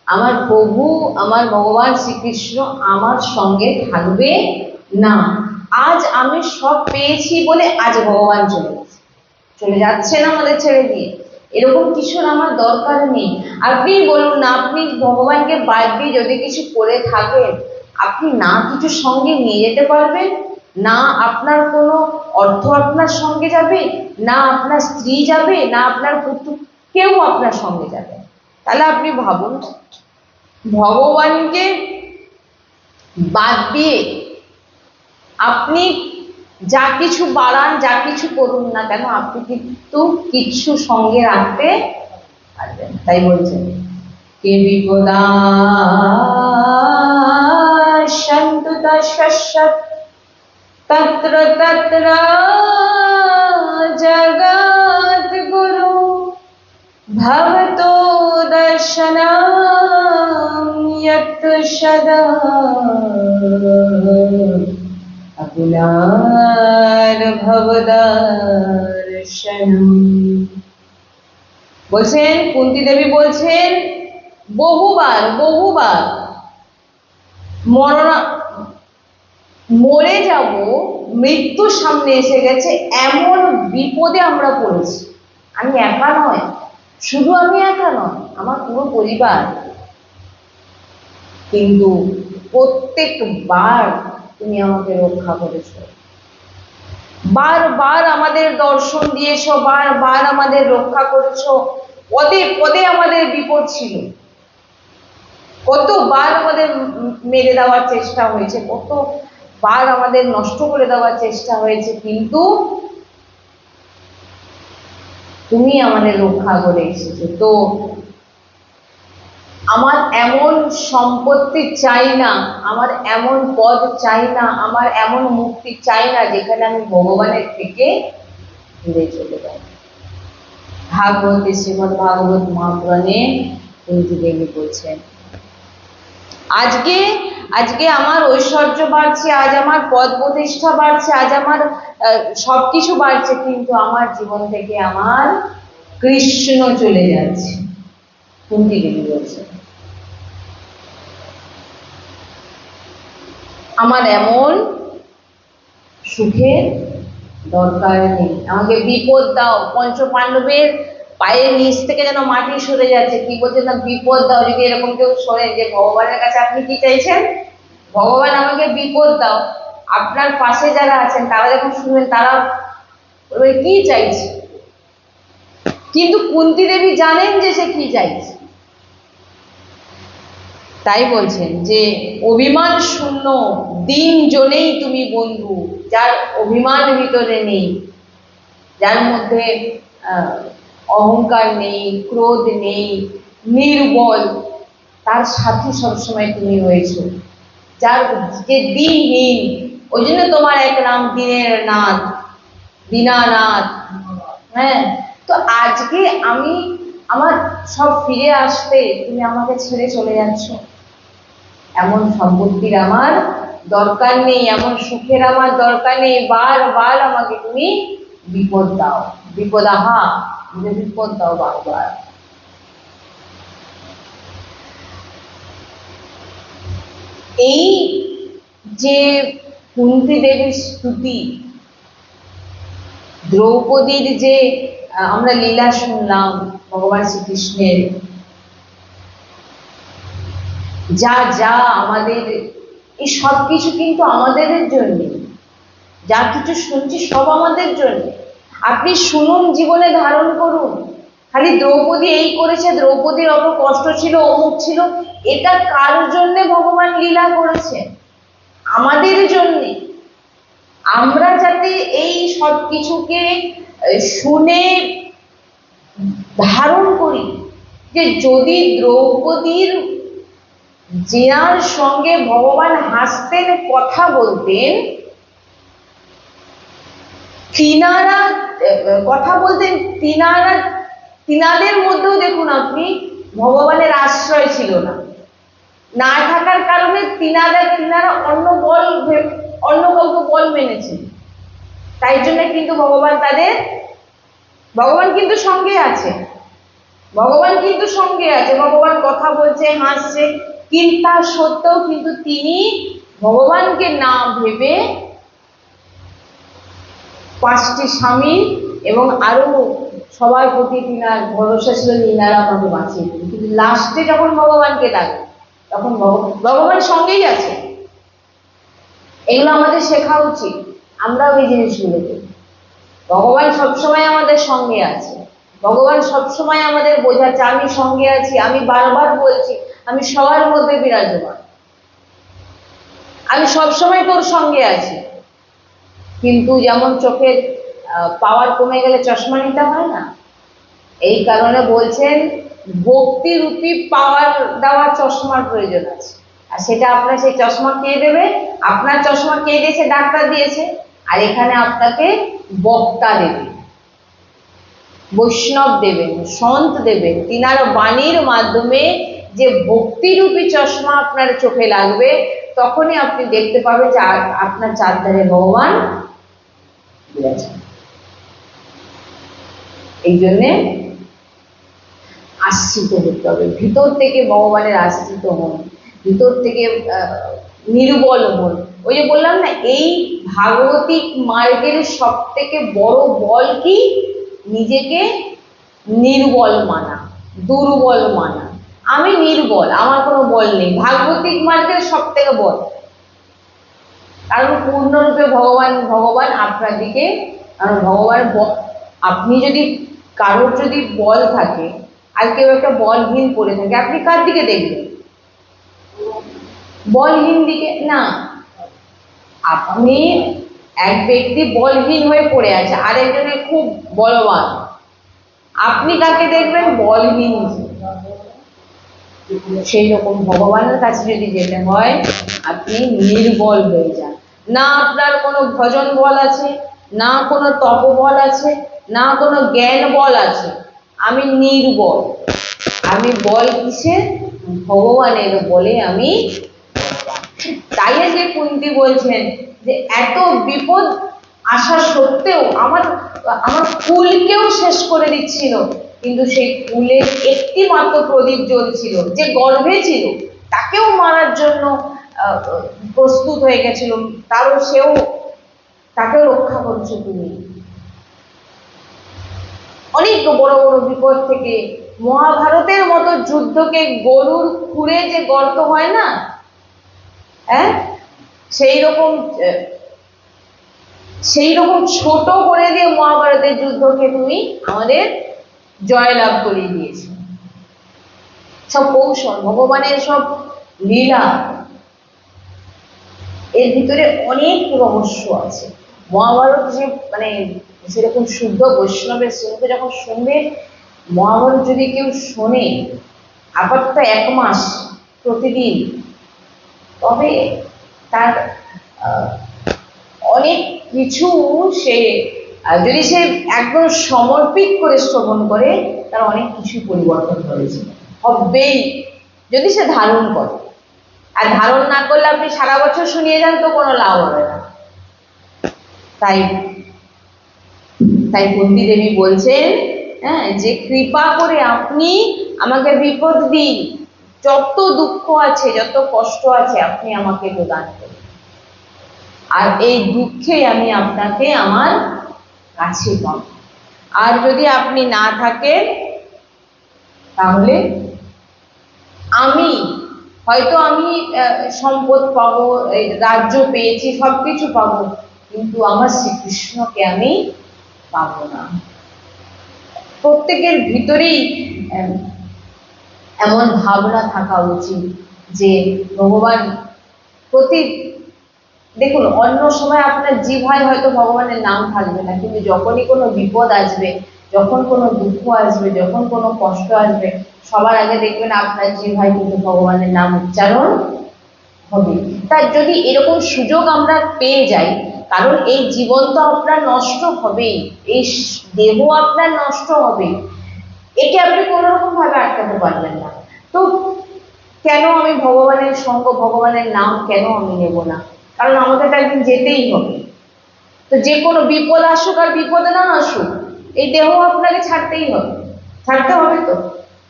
আমার প্রভু আমার ভগবান শ্রীকৃষ্ণ আমার সঙ্গে থাকবে না। আজ আমি সব পেয়েছি বলে আজ ভগবান চলে যাচ্ছেন আমাদের ছেড়ে দিয়ে, এরকম কিছুর আমার দরকার নেই। আপনি বলুন না, আপনি ভগবানকে বাদ দিয়ে যদি কিছু করে থাকেন আপনি না কিছু সঙ্গে নিয়ে যেতে পারবেন, না আপনার কোনো অর্থ আপনার সঙ্গে যাবে, না আপনার স্ত্রী যাবে, না আপনার পুত্র, কেউ আপনার সঙ্গে যাবে। তাহলে আপনি ভাবুন ভগবানকে বাদ দিয়ে আপনি যা কিছু বাড়ান যা কিছু করুন না কেন আপনি কিন্তু কিছু সঙ্গে রাখতে পারবেন। তাই বলছেন কে বিপদা সন্তু তস্যৎ তত্র তত্র জগৎ গুরু ভবতো দর্শনম যত সদা আকুলার ভবদর্শনম। বলছেন কুন্তী দেবী বলছেন বহুবার বহুবার মরে যাব, মৃত্যুর সামনে এসে গেছে, এমন বিপদে আমরা পড়েছি। আমি একা নয়, শুধু আমি একা নয়, আমার পুরো পরিবার। কিন্তু প্রত্যেকবার তুমি আমাকে রক্ষা করেছো, বারবার আমাদের দর্শন দিয়েছো, বারবার আমাদের রক্ষা করেছো। পদে পদে আমাদের বিপদ ছিল, কতবার আমাদের মেরে দেওয়ার চেষ্টা হয়েছে, কতবার আমাদের নষ্ট করে দেওয়ার চেষ্টা হয়েছে, কিন্তু তুমি আমাদের রক্ষা করে এসেছো। তো আমার এমন সম্পত্তি চাই না, আমার এমন পদ চাই না, আমার এমন মুক্তি চাই না যেখানে আমি ভগবানের থেকে দূরে চলে যাই। ভাগবতী, শ্রীমদ ভাগবত মহাপুরাণে কুন্তী দেবী বলছেন, আজকে আজকে আমার ঐশ্বর্য বাড়ছে, আজ আমার পদ প্রতিষ্ঠা বাড়ছে, আজ আমার সবকিছু বাড়ছে, কিন্তু আমার জীবন থেকে আমার কৃষ্ণ চলে যাচ্ছে। কুন্তী দেবী বলছে, আমার এমন সুখের দরকার নেই, আমাকে বিপদ দাও। পঞ্চপাণ্ডবের পায়ের নিচ থেকে যেন মাটি সরে যাচ্ছে, কি বলছে না, বিপদ দাও। যদি এরকম কেউ শোনেন যে ভগবানের কাছে আপনি কি চাইছেন, ভগবান আমাকে বিপদ দাও, আপনার পাশে যারা আছেন তারা যখন শুনবেন তারা কি চাইছে, কিন্তু কুন্তী দেবী জানেন যে সে কি চাইছে। তাই বলছেন যে অভিমান শূন্য দিন জনেই তুমি বন্ধু, যার অভিমান ভিতরে নেই, যার মধ্যে অহংকার নেই, ক্রোধ নেই, নির্বল, তার সাথে সবসময় তুমি রয়েছো। যার যে দিনহীন, ওই জন্য তোমার এক নাম দিনের নাথ, দীনানাথ। হ্যাঁ, তো আজকে আমি আমার সব ফিরে আসতে তুমি আমাকে ছেড়ে চলে যাচ্ছ। এমন সম্পত্তির আমার দরকার নেই, এমন সুখের আমার দরকার নেই, বারবার আমাকে তুমি বিপদ দাও, বিপদাহা, বিপদ দাও বারবার। এই যে কুন্তী দেবীর স্তুতি, দ্রৌপদীর যে আমরা লীলা শুনলাম ভগবান শ্রীকৃষ্ণের, যা যা আমাদের এই সব কিছু কিন্তু আমাদের জন্য, যা কিছু শুনছি সব আমাদের জন্য। আপনি শুনুন, জীবনে ধারণ করুন। খালি দ্রৌপদী এই করেছে, দ্রৌপদীর অত কষ্ট ছিল, অমুক ছিল, এটা কার জন্যে ভগবান লীলা করেছেন? আমাদের জন্যে। আমরা যাতে এই সব কিছুকে শুনে ধারণ করি, যে যদি দ্রৌপদীর যার সঙ্গে ভগবান হাসতেন, কথা বলতেন, তিনারা কথা বলতেন, তিনাদের মধ্যেও দেখুন আপনি ভগবানের আশ্রয় ছিল না, না থাকার কারণে তিনারা অন্য কাউকে বল মেনেছেন। তাই জন্য কিন্তু ভগবান কিন্তু সঙ্গে আছে, ভগবান কিন্তু সঙ্গে আছে, ভগবান কথা বলছে, হাসছে, কিন্তু তা সত্ত্বেও কিন্তু তিনি ভগবানকে না ভেবে 5টি স্বামী এবং আরো সবার প্রতি তিনার ভরসা ছিল, তিনারা আমাকে বাঁচিয়ে দেবেন। কিন্তু লাস্টে যখন ভগবানকে ডাকে তখন ভগবান সঙ্গেই আছে। এগুলো আমাদের শেখা উচিত, আমরাও এই জিনিসগুলোকে, ভগবান সবসময় আমাদের সঙ্গে আছে, ভগবান সবসময় আমাদের বোঝাচ্ছে আমি সঙ্গে আছি, আমি বারবার বলছি আমি সবার মধ্যে বিরাজমান, আমি সবসময় তোর সঙ্গে আছি। কিন্তু যেমন চোখের পাওয়ার কমে গেলে চশমা নিতে হয় না, এই কারণে বলছেন ভক্তিরূপী পাওয়ার দেওয়ার চশমার প্রয়োজন আছে। আর সেটা আপনার সেই চশমা কে দেবে? আপনার চশমা কে দিয়েছে? ডাক্তার দিয়েছে। আর এখানে আপনাকে বক্তা দেবে, বৈষ্ণব দেবেন, সন্ত দেবেন, তিনার বাণীর মাধ্যমে যে ভক্তিরূপী চশমা আপনার চোখে লাগবে, তখনই আপনি দেখতে পাবেন যে আপনার চারধারে ভগবান বিরাজমান। এই জন্যে আশ্রিত হতে হবে, ভিতর থেকে ভগবানের আশ্রিত হন, ভিতর থেকে নির্বল হন। ওই যে বললাম না, এই ভাগবতিক মার্গের সব থেকে বড় বল কি? নিজেকে নির্বল মানা, দুর্বল মানা। আমি নির্বল, আমার কোনো বল নেই, ভাগবতিক মার্গের সব থেকে বল। কারণ পূর্ণরূপে ভগবান আপনার দিকে, কারণ ভগবান, আপনি যদি কারোর যদি বল থাকে আর কেউ একটা বলহীন পড়ে থাকে, আপনি কার দিকে দেখবেন? বলহীন দিকে না, আপনি এক ব্যক্তি বলহীন হয়ে পড়ে আছে, আরেকজনে খুব বলবান, আপনি কাকে দেখবেন? বলহীন। সেই রকম ভগবানের কাছে যদি যেতে হয়, আপনি নির্বল হয়ে যান। না আপনার কোনো ভজন বল আছে, না কোনো তপবল আছে, না কোনো জ্ঞান বল আছে, আমি নির্বল। আমি বল কিসের? ভগবানের বলে আমি। তাই যে কুন্তী বলছেন যে এত বিপদ আসা সত্ত্বেও আমার আমার কুলকেও শেষ করে দিচ্ছিল, কিন্তু সেই কুলের একটি মাত্র প্রদীপ জ্বলছিল, যে গর্ভে ছিল তাকেও মারার জন্য প্রস্তুত হয়ে গেছিল, তাকেও রক্ষা করছো তুমি। অনেক বড় বড় বিপদ থেকে, মহাভারতের মতো যুদ্ধকে গরুর খুঁড়ে যে গর্ত হয় না, হ্যাঁ, সেই রকম ছোট করে দিয়ে মহাভারতের যুদ্ধকে তুমি আমাদের জয়লাভ করিয়ে দিয়েছো। সব কৌশল, ভগবানের সব লীলা, এর ভিতরে অনেক রহস্য আছে। মহাভারত যে মানে সেরকম শুদ্ধ বৈষ্ণবের শ্রীমুখে যখন শুনবে, মহাভারত যদি কেউ শোনে আপাতত 1 মাস প্রতিদিন, তবে তার অনেক কিছু সে যদি সে একদম সমর্পিত করে শ্রবণ করে, তার অনেক কিছু পরিবর্তন হয়েছে হবেই, যদি সে ধারণ করে। আর ধারণ না করলে আপনি সারা বছর শুনিয়ে যান তো কোনো লাভ হবে না। তাই তাই কুন্তী দেবী বলছেন, হ্যাঁ, যে কৃপা করে আপনি আমাকে বিপদ দিন, যত দুঃখ আছে, যত কষ্ট আছে, আপনি আমাকে প্রদান করুন, আর এই দুঃখে আমি আপনাকে আমার কাছে পাব। আর যদি আপনি না থাকেন, তাহলে আমি হয়তো সম্পদ পাবো, রাজ্য পেয়েছি, সবকিছু পাবো, কিন্তু আমার শ্রীকৃষ্ণকে আমি পাবো না। প্রত্যেকের ভিতরেই এমন ভাবনা থাকা উচিত যে ভগবান প্রতি, দেখুন অন্য সময় আপনার জিহ্বায় হয়তো ভগবানের নাম থাকবে না, কিন্তু যখনই কোনো বিপদ আসবে, যখন কোনো দুঃখ আসবে, যখন কোনো কষ্ট আসবে, সবার আগে দেখবেন আপনার জিহ্বায় কিন্তু ভগবানের নাম উচ্চারণ হবে। তার যদি এরকম সুযোগ আমরা পেয়ে যাই, কারণ এই জীবন তো আপনার নষ্ট হবেই, এই দেহ আপনার নষ্ট হবে, একে আপনি কোনো রকম ভাবে আটকাতে পারবেন না। তো কেন আমি ভগবানের সঙ্গ, ভগবানের নাম কেন আমি নেব না? কারণ আমাকে তো একদিন যেতেই হবে। তো যে কোনো বিপদ আসুক আর বিপদে না আসুক, এই দেহ আপনাকে ছাড়তেই হবে, ছাড়তে হবে, তো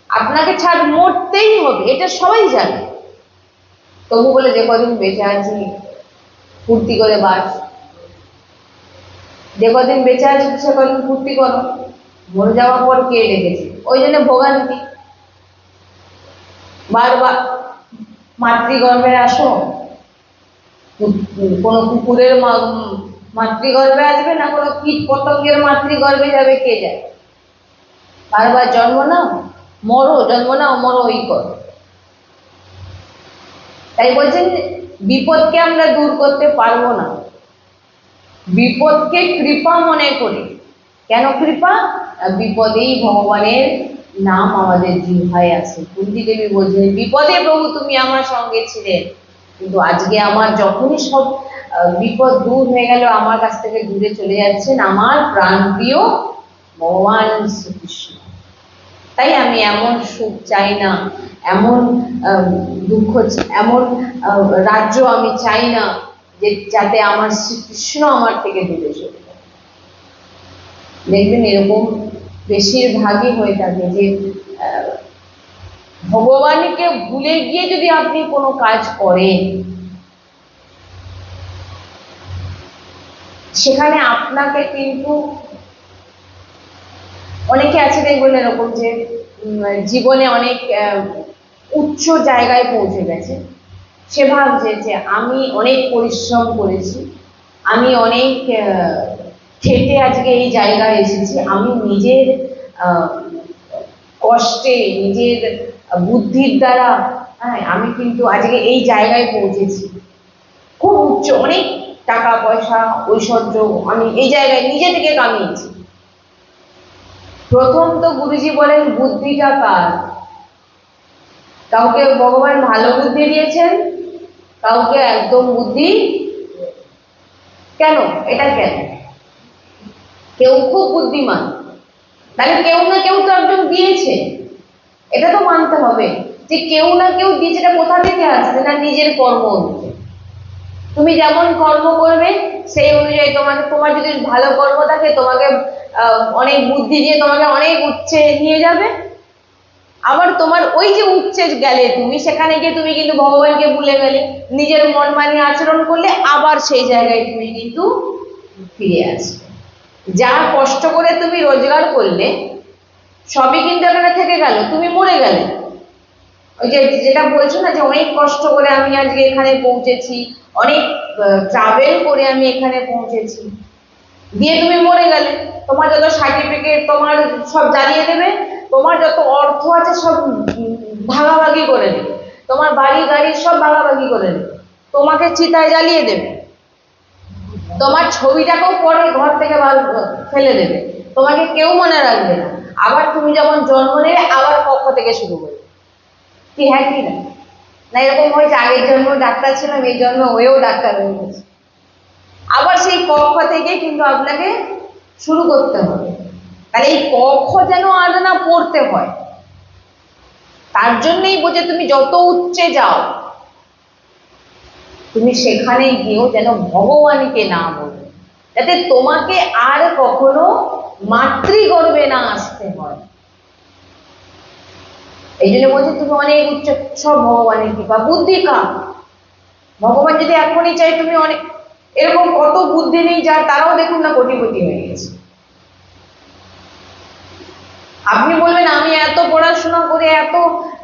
আপনাকে মরতেই হবে, এটা সবাই জানে। তবু বলে যে কদিন বেঁচে আছি ফুর্তি করে বাস, যে কদিন বেঁচে আছি সে কদিন ফুর্তি করো, মরে যাওয়ার পর কে রেখেছে? ওই জন্য ভোগান্তি, বারবার মাতৃগর্ভে আসো, কোনো কুকুরের মাতৃগর্ভে আসবে না, কোনো কীট পতঙ্গের মাতৃগর্ভে যাবে, কে যায়? বারবার জন্ম নাও মরো, জন্ম নাও মরো, ওই করো। তাই বলছেন বিপদকে আমরা দূর করতে পারবো না, বিপদকে কৃপা মনে করি। কেন কৃপা? বিপদেই ভগবানের নাম আমাদের জিহ্বায় আছে। কুন্তী দেবী বলছেন, বিপদে প্রভু তুমি আমার সঙ্গে ছিলেন, কিন্তু আজকে আমার যখনই সব বিপদ দূর হয়ে গেল, আমার কাছ থেকে দূরে চলে যাচ্ছেন আমার প্রাণপ্রিয় ভগবান শ্রীকৃষ্ণ। তাই আমি এমন সুখ চাই না, এমন দুঃখ, এমন রাজ্য আমি চাই না যে যাতে আমার শ্রীকৃষ্ণ আমার থেকে দূরে চলে যায়। দেখবেন এরকম বেশিরভাগই হয়ে থাকে যে ভগবানকে ভুলে গিয়ে যদি আপনি কোনো কাজ করেন, সেখানে আপনাকে কিন্তু অনেকে আছে দেখবেন এরকম যে জীবনে অনেক উচ্চ জায়গায় পৌঁছে গেছে, সে ভাবছে যে আমি অনেক পরিশ্রম করেছি, আমি অনেক খেটে আজকে এই জায়গায় এসেছি, আমি নিজের কষ্টে, নিজের বুদ্ধির দ্বারা হ্যাঁ, আমি কিন্তু আজকে এই জায়গায় পৌঁছেছি, খুব উচ্চ, অনেক টাকা পয়সা ঐশ্বর্য আমি এই জায়গায় নিজে থেকে কামিয়েছি। প্রথম তো গুরুজি বলেন বুদ্ধিটা কার? কাউকে ভগবান ভালো বুদ্ধি দিয়েছেন, কাউকে একদম বুদ্ধি। কেন এটা কেন? কেউ খুব বুদ্ধিমান, তাহলে কেউ না কেউ তো একজন দিয়েছে, এটা তো মানতে হবে যে কেউ না কেউ দিয়েছে। এটা কোথা থেকে আসছে? না নিজের কর্ম অনুযায়ী। তুমি যেমন কর্ম করবে সেই অনুযায়ী তোমাকে, তোমার যদি ভালো কর্ম থাকে তোমাকে অনেক বুদ্ধি দিয়ে তোমাকে অনেক উচ্চে নিয়ে যাবে। আবার তোমার ওই যে উচ্চে গেলে তুমি, সেখানে গিয়ে তুমি কিন্তু ভগবানকে ভুলে গেলে, নিজের মন মানিয়ে আচরণ করলে, আবার সেই জায়গায় তুমি কিন্তু ফিরে আসবে। যা কষ্ট করে তুমি রোজগার করলে সবই কিন্তু এখানে থেকে গেল, তুমি মরে গেলে। ওই যে যেটা বলছো না যে অনেক কষ্ট করে আমি আজকে এখানে পৌঁছেছি, অনেক ট্রাভেল করে আমি এখানে পৌঁছেছি, দিয়ে তুমি মরে গেলে, তোমার যত সার্টিফিকেট তোমার সব জ্বালিয়ে দেবে, তোমার যত অর্থ আছে সব ভাগাভাগি করে দেবে, তোমার বাড়ি গাড়ি সব ভাগাভাগি করে দেবে, তোমাকে চিতায় জ্বালিয়ে দেবে, তোমার ছবিটাকেও পরে ঘর থেকে ফেলে দেবে, তোমাকে কেউ মনে রাখবে না। আবার তুমি যখন জন্ম নেবে আবার পক্ষ থেকে শুরু করবে। কি হ্যাঁ কি না? না এরকম হয়েছে আগের জন্ম ডাক্তার ছিলাম, এই জন্ম হয়েও ডাক্তার হয়ে গেছে, আবার সেই কক্ষ থেকে কিন্তু আপনাকে শুরু করতে হবে। তাহলে এই কক্ষ যেন আর না পড়তে হয়, তার জন্যই বোঝে তুমি যত উচ্চে যাও তুমি সেখানে গিয়েও যেন ভগবানকে না বলো, যাতে তোমাকে আর কখনো মাতৃগর্ভে না আসতে হয়। এই জন্য বলছি তুমি অনেক উচ্চ, সব ভগবানের কৃপা। বুদ্ধি কার? ভগবান যদি এখনই চাই তুমি অনেক, এরকম কত বুদ্ধি নেই যার, তারাও দেখুন না কোটিপতি হয়ে গেছে। আপনি বলবেন আমি এত পড়াশোনা করে, এত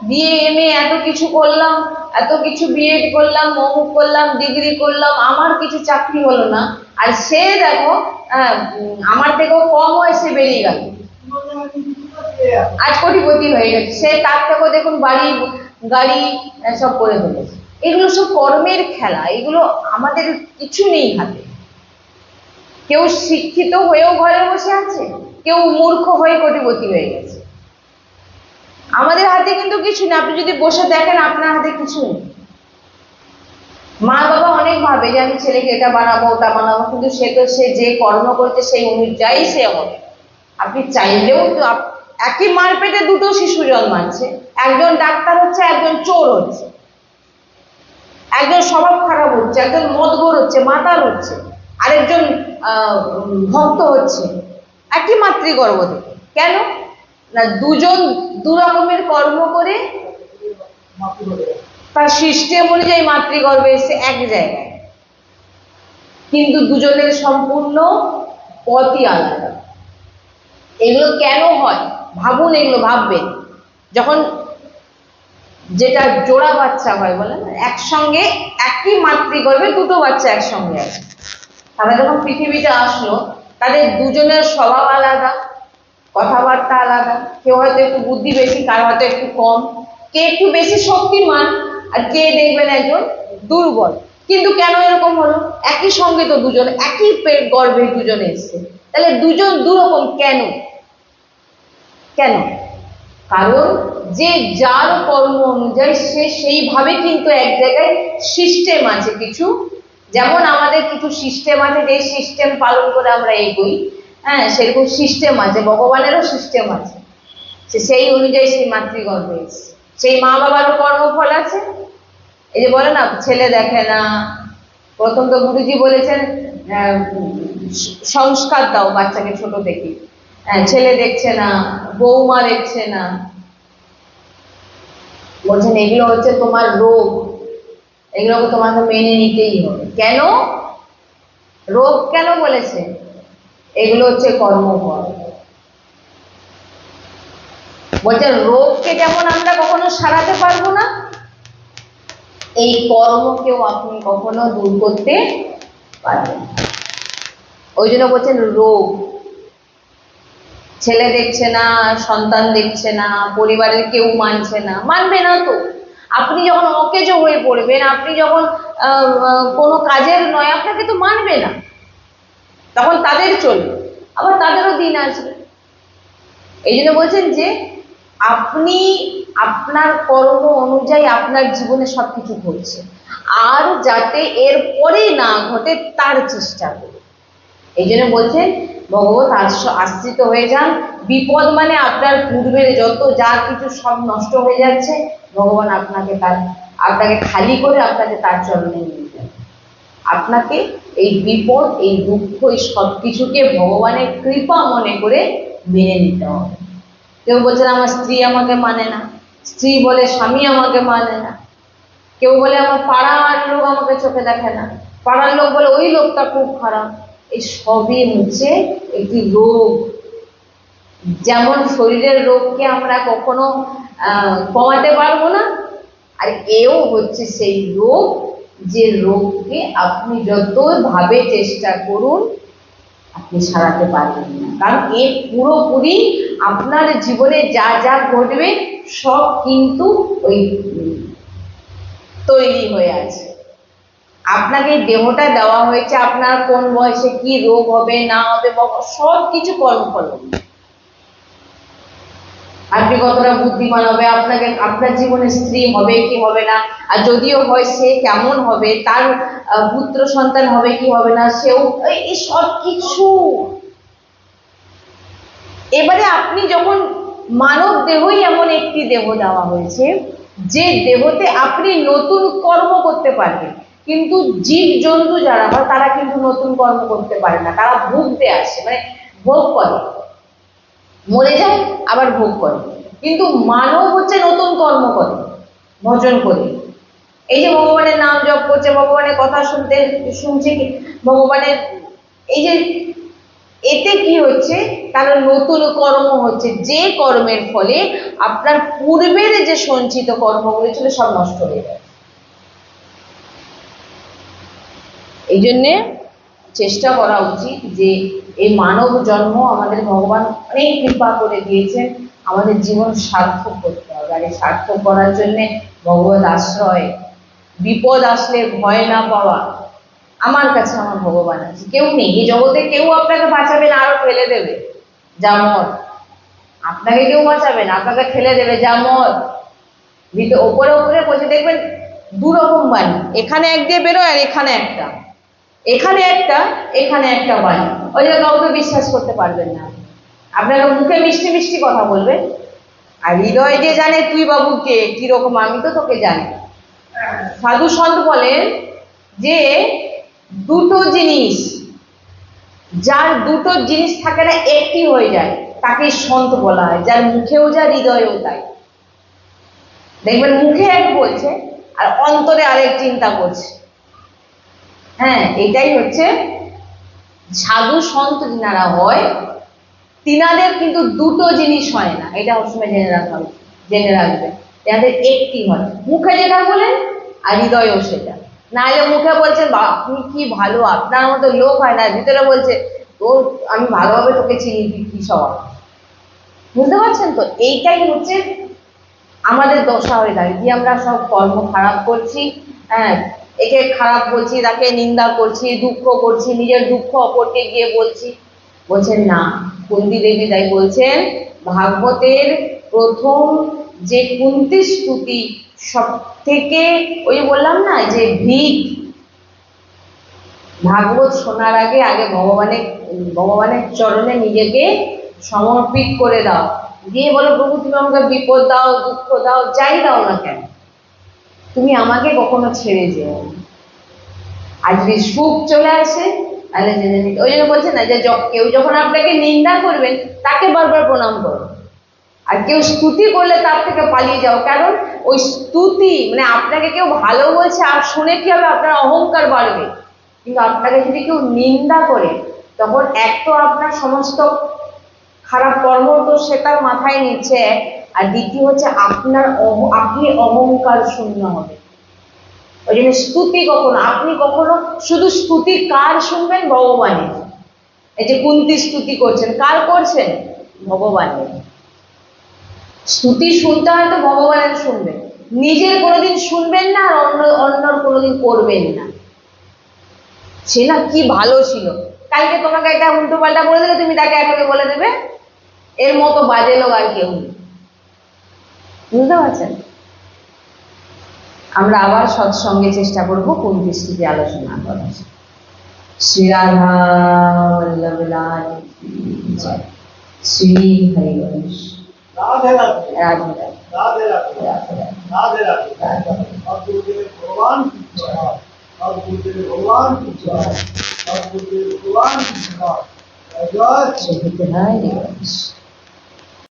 বিএ এমএ এত কিছু করলাম, এত কিছু বিএড করলাম, অমুক করলাম, ডিগ্রি করলাম, আমার কিছু চাকরি হলো না, আর সে দেখো আমার থেকেও কম বয়সে বেরিয়ে গেল, আজ কোটিপতি হয়ে গেছে। সে তার থেকেও দেখুন বাড়ি গাড়ি সব করে ফেলেছে। এগুলো সব কর্মের খেলা, এগুলো আমাদের কিছু নেই হাতে। কেউ শিক্ষিত হয়েও ঘরে বসে আছে, কেউ মূর্খ হয়ে কোটিপতি হয়ে গেছে। আমাদের হাতে কিন্তু কিছু নেই। আপনি যদি বসে দেখেন আপনার হাতে কিছু নেই। মা বাবা অনেক ভাবে যে আমি ছেলেকে এটা বানাবো ওটা বানাবো, কিন্তু সে যে কর্ম করছে সেই অনুযায়ী সে হবে। আপনি চাইলেও তো একই মার পেটে দুটো শিশু জন্মাচ্ছে, একজন ডাক্তার হচ্ছে, একজন চোর হচ্ছে, একজন স্বভাব খারাপ হচ্ছে, একজন মদগর হচ্ছে, মাতাল হচ্ছে, আরেকজন ভক্ত হচ্ছে, একই মাতৃগর্ভ থেকে। কেন না দুজন দু রকমের কর্ম করে তার সিস্টেম অনুযায়ী মাতৃগর্ভে এসে এক জায়গায়, কিন্তু দুজনের সম্পূর্ণ পথই আলাদা। এগুলো কেন হয় ভাবুন, এগুলো ভাববেন। যখন যেটা জোড়া বাচ্চা হয় বলে না, একসঙ্গে একই মাতৃগর্ভে দুটো বাচ্চা একসঙ্গে আছে, তারা যখন পৃথিবীতে আসলো তাদের দুজনের স্বভাব আলাদা, কথাবার্তা আলাদা, কেউ হয়তো একটু বুদ্ধি বেশি, কার হয়তো একটু কম, কে একটু বেশি শক্তিমান আর কে দেখবেন একজন দুর্বল। কিন্তু কেন এরকম হলো? একই সঙ্গে তো দুজন, একই পেট গর্ভে দুজন এসছে, তাহলে দুজন দুরকম কেন? কেন? কারণ যে যার কর্ম অনুযায়ী সে সেইভাবে কিন্তু এক জায়গায় সিস্টেম আছে কিছু, যেমন আমাদের কিছু সিস্টেম আছে, যে সিস্টেম পালন করে আমরা এগোই, হ্যাঁ সেরকম সিস্টেম আছে, ভগবানেরও সিস্টেম আছে, সেই অনুযায়ী সেই মাতৃগর্ভে এসছে, সেই মা বাবারও কর্মফল আছে। এই যে বলে না ছেলে দেখে না, প্রথম তো গুরুজি বলেছেন সংস্কার দাও বাচ্চাকে ছোট থেকে, ছেলে দেখছে না, বৌমা দেখছে না, বলছেন এগুলো হচ্ছে তোমার রোগ, এগুলোকে তোমাকে মেনে নিতেই হবে। কেন রোগ কেন বলেছে? এগুলো হচ্ছে কর্মফল। বলছেন রোগকে যেমন আমরা কখনো সারাতে পারবো না, এই কর্মকেও আপনি কখনো দূর করতে পারবেন। ওই জন্য বলছেন রোগ। ছেলে দেখছে না, সন্তান দেখছে না, পরিবারের কেউ মানছে না, মানবে না তো। আপনি যখন অকেজো হয়ে পড়বেন, আপনি যখন কোনো কাজের নয়, আপনাকে তো মানবে না, তখন তাদের চলবে, আবার তাদেরও দিন আসবে। এই জন্য বলছেন যে আপনি আপনার কর্ম অনুযায়ী আপনার জীবনে সবকিছু ঘটছে, আর যাতে এর পরে না ঘটে তার চেষ্টা করুন। এই জন্য বলছেন ভগবত আশ্রিত হয়ে যান। বিপদ মানে আপনার পূর্বের যত যা কিছু সব নষ্ট হয়ে যাচ্ছে, ভগবান আপনাকে খালি করে আপনাকে তার চরণে নিয়ে যাবে। আপনাকে এই বিপদ, এই দুঃখ, এই সব কিছুকে ভগবানের কৃপা মনে করে মেনে নিতে হবে। কেউ বলছেন আমার স্ত্রী আমাকে মানে না, স্ত্রী বলে স্বামী আমাকে মানে না, কেউ বলে আমার পাড়ার লোক আমাকে চোখে দেখে না, পাড়ার লোক বলে ওই লোকটা খুব খারাপ। এই সবই হচ্ছে একটি রোগ। যেমন শরীরের রোগকে আমরা কখনো কমাতে পারবো না, আর এও হচ্ছে সেই রোগ, যে রোগকে আপনি যতভাবে চেষ্টা করুন আপনি সারাতে পারবেন না। কারণ এর পুরোপুরি আপনার জীবনে যা যা ঘটবে সব কিন্তু ওই তৈরি হয়ে আছে। আপনাকে দেহটা দেওয়া হয়েছে, আপনার কোন বয়সে কি রোগ হবে না হবে সব কিছু কর্মফল। আপনি কতটা বুদ্ধিমান হবে, আপনার জীবনে স্ত্রী হবে কি হবে না, আর যদিও হয় সে কেমন হবে, তার পুত্র সন্তান হবে কি হবে না, সেও এই সব কিছু। এবারে আপনি যখন মানব দেহই এমন একটি দেহ দেওয়া হয়েছে যে দেহতে আপনি নতুন কর্ম করতে পারবেন, কিন্তু জীব জন্তু যারা হয় তারা কিন্তু নতুন কর্ম করতে পারে না, তারা ভুগতে আসে, মানে ভোগ করে, মরে যায় আবার ভোগ করে। কিন্তু মানব হচ্ছে নতুন কর্ম করে, ভজন করে। এই যে ভগবানের নাম জপ করছে, ভগবানের কথা শুনছে, ভগবানের এই যে এতে কি হচ্ছে, তার নতুন কর্ম হচ্ছে, যে কর্মের ফলে আপনার পূর্বের যে সঞ্চিত কর্মগুলো ছিল সব নষ্ট হয়ে যায়। এই জন্যে চেষ্টা করা উচিত যে এই মানব জন্ম আমাদের ভগবান অনেক কৃপা করে দিয়েছেন, আমাদের জীবন সার্থক করতে হবে। আর এই সার্থক করার জন্যে ভগবত আশ্রয়, বিপদ আসলে ভয় না পাওয়া। আমার কাছে আমার ভগবান আছে, কেউ নেই এই জগতে, কেউ আপনাকে বাঁচাবে না, আরো ফেলে দেবে যা মর। আপনাকে কেউ বাঁচাবে না, আপনাকে ফেলে দেবে যা মর। ওপরে ওপরে বসে দেখবেন দুরকম বাণী, এখানে এক দিয়ে বেরোয় আর এখানে একটা, এখানে একটা এখানে একটা বাণী। ওই জন্য কাউকে বিশ্বাস করতে পারবেন না। আপনাকে মুখে মিষ্টি মিষ্টি কথা বলবে, আর হৃদয় দিয়ে জানে তুই বাবুকে কিরকম, আমি তো তোকে জানি। সাধু সন্ত বলেন যে দুটো জিনিস, যার দুটো জিনিস থাকে না একটি হয়ে যায় তাকে সন্ত বলা হয়, যার মুখেও যা হৃদয়েও তাই। দেখবেন মুখে এক বলছে আর অন্তরে আরেক চিন্তা করছে। হ্যাঁ, এটাই হচ্ছে সাধু সন্ত যিনারা হয় তিনাদের কিন্তু দুটো জিনিস হয় না, এটা সবসময় জেনে রাখবেন। যাদের একটি হয়, মুখে যেটা বলেন আর হৃদয়ও সেটা। নাহলে মুখে বলছেন আপনি কি ভালো, আপনার মতো লোক হয় না, ভিতরে বলছে তোর আমি ভালোভাবে তোকে চিনি, কি সব। বুঝতে পারছেন তো? এইটাই হচ্ছে আমাদের দশা হয়ে থাকে, যে আমরা সব কর্ম খারাপ করছি, হ্যাঁ, একে খারাপ বলছি, তাকে নিন্দা করছি, দুঃখ করছি, নিজের দুঃখ অপরকে গিয়ে বলছি। বলছেন না, কুন্তি দেবী তাই বলছেন ভাগবতের প্রথম যে কুন্তি স্তুতি সব থেকে, ওই বললাম না যে ভিক, ভাগবত শোনার আগে আগে ভগবানের চরণে নিজেকে সমর্পিত করে দাও, দিয়ে বলো প্রভু তুমি আমাকে বিপদ দাও, দুঃখ দাও, যাই দাও না কেন, তুমি আমাকে কখনো ছেড়ে যেও। আর যদি সুখ চলে আসে তাহলে জেনে নিতে। ওই জন্য বলছে না যে কেউ যখন আপনাকে নিন্দা করবেন তাকে বারবার প্রণাম করো, আর কেউ স্তুতি করলে তার থেকে পালিয়ে যাও। কারণ ওই স্তুতি মানে আপনাকে কেউ ভালো বলছে আর শুনে কি হবে, আপনার অহংকার বাড়বে। কিন্তু আপনাকে যদি কেউ নিন্দা করে তখন এক তো আপনার সমস্ত খারাপ কর্ম তো সেটার মাথায় নিচ্ছে, আর দ্বিতীয় হচ্ছে আপনি অহংকার শূন্য হবে। ওই জন্য স্তুতি আপনি কখনো শুধু স্তুতি কার শুনবেন? ভগবানের। এই যে কুন্তি স্তুতি করছেন, কার করছেন? ভগবানের। স্তুতি শুনতে হয় তো ভগবানের শুনবেন। নিজের কোনোদিন শুনবেন না আর অন্যর কোনোদিন করবেন না। সে না কি ভালো ছিল, কালকে তোমাকে একটা উল্টো পাল্টা বলে দিলে তুমি তাকে এখনই বলে দেবে। এর মতো বাজে লোক আর কেউ নেই। বুঝতে পারছেন? আমরা আবার সৎসঙ্গে চেষ্টা করব কোন দৃষ্টিতে আলোচনা করার। শ্রী রাধা বল্লভ লাল কি জয়। শ্রী হরিবংশ। রাধে রাধে রাধে রাধে রাধে রাধে রাধে রাধে রাধে রাধে রাধে। সদ্গুরুদেব ভগবান কি জয়। সদ্গুরুদেব ভগবান কি জয়। সদ্গুরুদেব ভগবান কি জয়। জয় জয় শ্রী হরিবংশ।